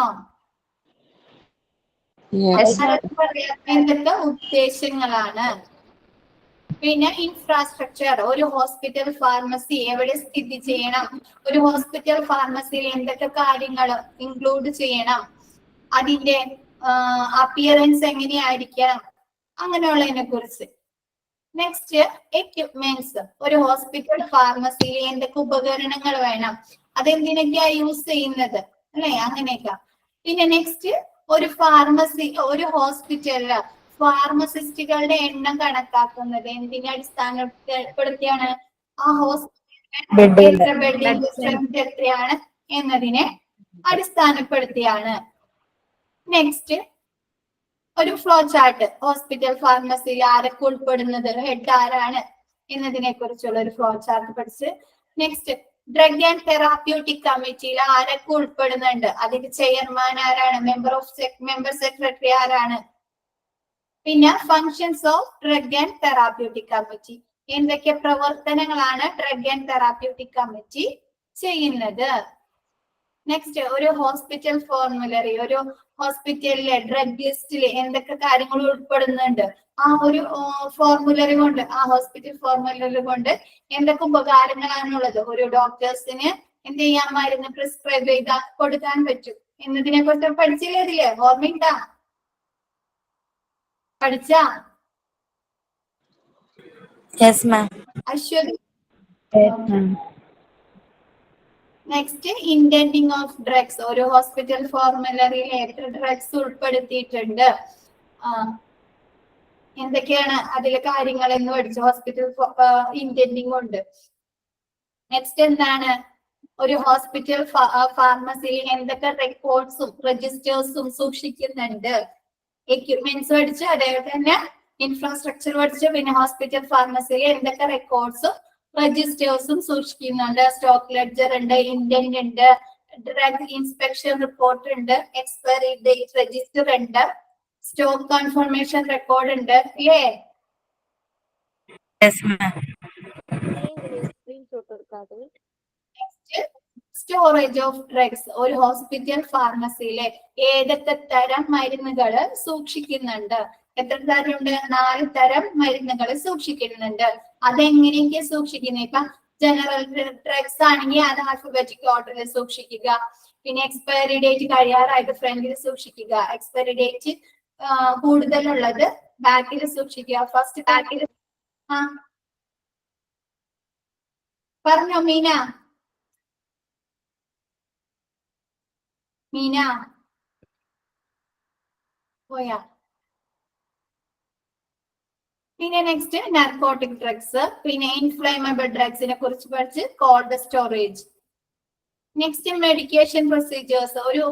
എന്തൊക്കെ ഉദ്ദേശങ്ങളാണ്. പിന്നെ ഇൻഫ്രാസ്ട്രക്ചർ. ഒരു ഹോസ്പിറ്റൽ ഫാർമസി എവിടെ സ്ഥിതി ചെയ്യണം, ഒരു ഹോസ്പിറ്റൽ ഫാർമസിയിൽ എന്തൊക്കെ കാര്യങ്ങൾ ഇൻക്ലൂഡ് ചെയ്യണം, അതിന്റെ അപ്പിയറൻസ് എങ്ങനെയായിരിക്കണം, അങ്ങനെയുള്ളതിനെ കുറിച്ച്. Next equipments. ഒരു ഹോസ്പിറ്റൽ ഫാർമസിയിൽ എന്തൊക്കെ ഉപകരണങ്ങൾ വേണം, അതെന്തിനൊക്കെയാ യൂസ് ചെയ്യുന്നത്, അല്ലെ? അങ്ങനെയൊക്കെ. പിന്നെ നെക്സ്റ്റ് ഒരു ഫാർമസി, ഒരു ഹോസ്പിറ്റലില് ഫാർമസിസ്റ്റുകളുടെ എണ്ണം കണക്കാക്കുന്നത് എന്തിനെ അടിസ്ഥാനപ്പെടുത്തിയാണ്? ആ ഹോസ്പിറ്റലിന്റെ ബെഡിന്റെ സ്ട്രെങ്ത് എത്രയാണ് എന്നതിനെ അടിസ്ഥാനപ്പെടുത്തിയാണ്. നെക്സ്റ്റ് ഒരു ഫ്ലോ ചാർട്ട്. ഹോസ്പിറ്റൽ ഫാർമസിയിൽ ആരൊക്കെ ഉൾപ്പെടുന്നത്, ഹെഡ് ആരാണ് എന്നതിനെ കുറിച്ചുള്ള ഒരു ഫ്ലോ ചാർട്ട് പഠിച്ച്. നെക്സ്റ്റ് ഡ്രഗ് ആൻഡ് തെറാപ്യൂട്ടിക് കമ്മിറ്റിയിൽ ആരൊക്കെ ഉൾപ്പെടുന്നുണ്ട്, അതിന്റെ ചെയർമാൻ ആരാണ്, മെമ്പർ സെക്രട്ടറി ആരാണ്. പിന്നെ functions of drug and therapeutic committee. എന്തൊക്കെ പ്രവർത്തനങ്ങളാണ് ഡ്രഗ് ആൻഡ് തെറാപ്യൂട്ടിക് കമ്മിറ്റി ചെയ്യുന്നത്. നെക്സ്റ്റ് ഒരു ഹോസ്പിറ്റൽ ഫോർമുലറി. ഒരു ഹോസ്പിറ്റലിലെ ഡ്രഗ് ലിസ്റ്റിൽ എന്തൊക്കെ കാര്യങ്ങൾ ഉൾപ്പെടുന്നുണ്ട്, ആ ഒരു ഫോർമുലറി കൊണ്ട്, ആ ഹോസ്പിറ്റൽ ഫോർമുലറി കൊണ്ട് എന്തൊക്കെ ഉപകാരങ്ങളാണുള്ളത്. ഒരു ഡോക്ടേഴ്സിന് എന്ത് ചെയ്യാൻ, മരുന്ന് പ്രിസ്ക്രൈബ് ചെയ്താൽ കൊടുക്കാൻ പറ്റും എന്നതിനെ കുറിച്ച് പഠിച്ചില്ലേ? ഇതില് ഓർമ്മയുണ്ടാ? പഠിച്ചാ? Aswathy. Next intending of drugs. ഒരു ഹോസ്പിറ്റൽ ഫോർമുലറിയിൽ എത്ര ഡ്രഗ്സ് ഉൾപ്പെടുത്തിയിട്ടുണ്ട്, എന്തൊക്കെയാണ് അതിലെ കാര്യങ്ങൾ എന്ന് പഠിച്ചു. ഹോസ്പിറ്റൽ ഇന്റൻഡിങ് ഉണ്ട്. നെക്സ്റ്റ് എന്താണ്, ഒരു ഹോസ്പിറ്റൽ ഫാർമസിയിൽ എന്തൊക്കെ റെക്കോർഡ്സും രജിസ്റ്റേഴ്സും സൂക്ഷിക്കുന്നുണ്ട്. എക്യുപ്മെന്റ്സ് പഠിച്ചു, അതേപോലെ തന്നെ ഇൻഫ്രാസ്ട്രക്ചർ പഠിച്ചു. പിന്നെ ഹോസ്പിറ്റൽ ഫാർമസിയിൽ എന്തൊക്കെ റെക്കോർഡ്സും രജിസ്റ്റേഴ്സും സൂക്ഷിക്കുന്നുണ്ട്. സ്റ്റോക്ക് ലെഡ്ജർ ഉണ്ട്, ഇൻഡന്റ് ഉണ്ട്, ഡ്രഗ് ഇൻസ്പെക്ഷൻ റിപ്പോർട്ട് ഉണ്ട്, എക്സ്പയറി ഡേറ്റ് രജിസ്റ്റർ ഉണ്ട്, സ്റ്റോക്ക് കൺഫർമേഷൻ റെക്കോർഡ് ഉണ്ട്, അല്ലേ? Storage of drugs. ഒരു ഹോസ്പിറ്റൽ ഫാർമസിയിലെ ഏതൊക്കെ തരം മരുന്നുകൾ സൂക്ഷിക്കുന്നുണ്ട്? എത്ര തരമുണ്ട്? 4 തരം മരുന്നുകൾ സൂക്ഷിക്കുന്നുണ്ട്. അതെങ്ങനെയൊക്കെ സൂക്ഷിക്കുന്നത്? ഇപ്പൊ ജനറൽ ഡ്രഗ്സ് ആണെങ്കിൽ അത് ആൽഫബറ്റിക് ഓർഡറിൽ സൂക്ഷിക്കുക. പിന്നെ എക്സ്പയറി ഡേറ്റ് കഴിയാറായത് ഫ്രണ്ടിൽ സൂക്ഷിക്കുക. എക്സ്പയറി ഡേറ്റ് കൂടുതലുള്ളത് ബാക്കിൽ സൂക്ഷിക്കുക. ഫസ്റ്റ് ബാക്കിൽ. ആ പറഞ്ഞോ മീന. മീന പോയാ? പിന്നെ നെക്സ്റ്റ് നാർക്കോട്ടിക് ഡ്രഗ്സ്, പിന്നെ ഇൻഫ്ലമബിൾ ഡ്രഗ്സിനെ കുറിച്ച് പഠിച്ച് cold storage. Next medication procedures. ഒരു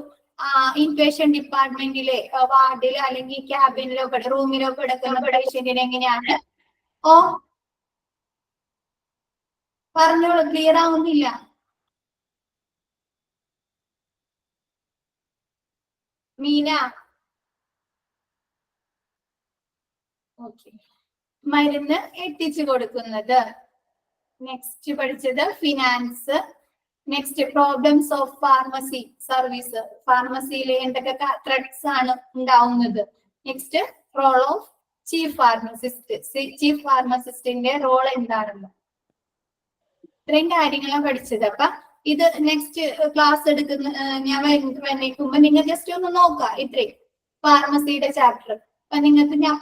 ഇൻപേഷ്യൻ ഡിപ്പാർട്ട്മെന്റിലെ വാർഡിൽ അല്ലെങ്കിൽ ക്യാബിനിലോ റൂമിലോ കിടക്കുന്ന പേഷ്യന്റിന് എങ്ങനെയാണ്? ഓ പറഞ്ഞോളൂ, ക്ലിയർ ആവുന്നില്ല. മീന. ഓക്കെ, മരുന്ന് എത്തിച്ചു കൊടുക്കുന്നത്. നെക്സ്റ്റ് പഠിച്ചത് finance. Next problems of pharmacy service. ഫാർമസിയിൽ എന്തൊക്കെ ത്രെഡ്സ് ആണ് ഉണ്ടാവുന്നത്? Next role of chief pharmacist. Chief ഫാർമസിസ്റ്റിന്റെ റോൾ എന്താണെന്ന് ഇത്രയും കാര്യങ്ങളാണ് പഠിച്ചത്. അപ്പൊ ഇത് നെക്സ്റ്റ് ക്ലാസ് എടുക്കുന്ന ഞാൻ വന്നേക്കുമ്പോ നിങ്ങൾ ജസ്റ്റ് ഒന്ന് നോക്കുക. ഇത്രയും ഫാർമസിയുടെ ചാപ്റ്റർ. അപ്പൊ നിങ്ങൾക്ക് ഞാൻ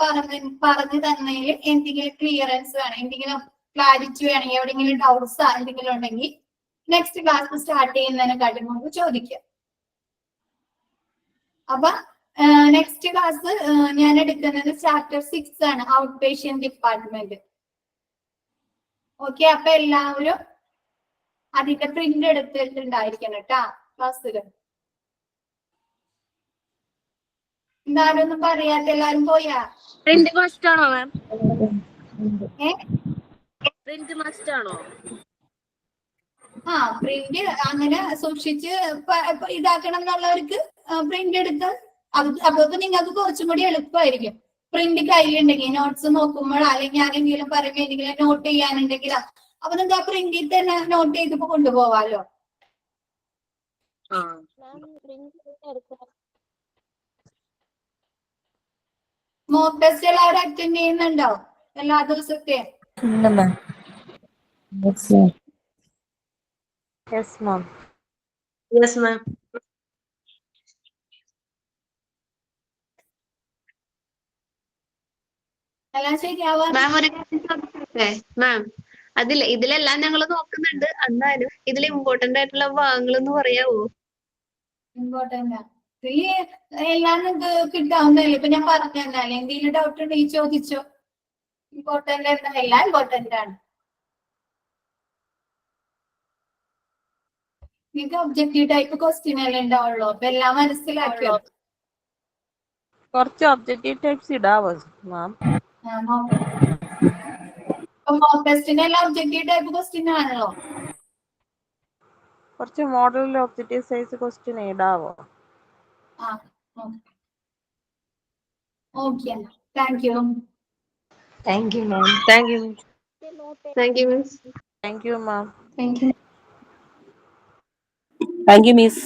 പറഞ്ഞു തന്നതിൽ എന്തെങ്കിലും ക്ലിയറൻസ് വേണം, എന്തെങ്കിലും ക്ലാരിറ്റി വേണമെങ്കിൽ, എവിടെയെങ്കിലും ഡൗട്ട്സ് എന്തെങ്കിലും ഉണ്ടെങ്കിൽ നെക്സ്റ്റ് ക്ലാസ് സ്റ്റാർട്ട് ചെയ്യുന്നതിനെക്കാട്ടും മുമ്പ് ചോദിക്കാം. അപ്പൊ നെക്സ്റ്റ് ക്ലാസ് ഞാൻ എടുക്കുന്നത് ചാപ്റ്റർ 6 ആണ്, ഔട്ട് പേഷ്യന്റ് ഡിപ്പാർട്ട്മെന്റ്. ഓക്കെ, അപ്പൊ എല്ലാവരും അതിന്റെ പ്രിന്റ് എടുത്തിട്ടുണ്ടായിരിക്കണം കേട്ടാ ക്ലാസ്സിൽ. എന്തായാലും ഒന്നും പറയാത്ത എല്ലാരും പോയാ? പ്രിന്റ് മസ്റ്റ് ആണോ മാം? ഏ പ്രിന്റ് മസ്റ്റ് ആണോ? പ്രിന്റ് അങ്ങനെ സൂക്ഷിച്ച് ഇതാക്കണം എന്നുള്ളവർക്ക് പ്രിന്റ് എടുത്ത് അപ്പൊ നിങ്ങൾക്ക് കുറച്ചും കൂടി എളുപ്പമായിരിക്കും. പ്രിന്റ് കയ്യിലുണ്ടെങ്കിൽ നോട്ട്സ് നോക്കുമ്പോൾ അല്ലെങ്കിൽ ആരെങ്കിലും പറയുമ്പോൾ എന്തെങ്കിലും നോട്ട് ചെയ്യാനുണ്ടെങ്കിൽ അപ്പൊ നിങ്ങൾക്ക് ആ പ്രിന്റിൽ തന്നെ നോട്ട് ചെയ്ത് കൊണ്ടുപോവാലോ. മോക്ക് ടെസ്റ്റ് എല്ലാവരും അറ്റൻഡ് ചെയ്യുന്നുണ്ടോ എല്ലാ ദിവസത്തെ? Yes, ma'am. Yes ma'am. എല്ലാം ശരിയാവാ? മാം ഒരു കാര്യം ചോദിച്ചോട്ടെ? മാം അതില്ല, ഇതിലെല്ലാം ഞങ്ങൾ നോക്കുന്നുണ്ട്. എന്നാലും ഇതിൽ ഇമ്പോർട്ടന്റ് ആയിട്ടുള്ള ഭാഗങ്ങളൊന്ന് പറയാവോ? ഇമ്പോർട്ടന്റ് എല്ലാം നിങ്ങൾക്ക് കിട്ടാവുന്നതല്ലേ. ഇപ്പൊ ഞാൻ പറഞ്ഞു തന്നാലേ, എന്തെങ്കിലും ഡൗട്ട് ഉണ്ടെങ്കിൽ ചോദിച്ചോ. ഇമ്പോർട്ടന്റ് എന്താ? എല്ലാം ഇമ്പോർട്ടന്റ് ആണ്. നിങ്ങൾക്ക് ഒബ്ജക്റ്റീവ് ടൈപ്പ് ക്വസ്റ്റ്യൻ അല്ലേ ഉണ്ടാവുള്ളൂ. അപ്പൊ എല്ലാം മനസ്സിലാക്കിയോ? കുറച്ച് ഒബ്ജക്റ്റീവ് ടൈപ്സ് ഇടാവോ മാം? മോക്ക് ടെസ്റ്റിന്റെ എല്ലാം ഒബ്ജക്റ്റീവ് ടൈപ്പ് ക്വസ്റ്റ്യൻ ആണല്ലോ. കുറച്ച് മോഡൽ ഒബ്ജക്റ്റീവ് സൈസ് ക്വസ്റ്റ്യൻ ഇടാവോ? Okay, thank you. Thank you, ma'am. Thank you. Thank you miss. Thank you ma'am. Thank you. Thank you miss.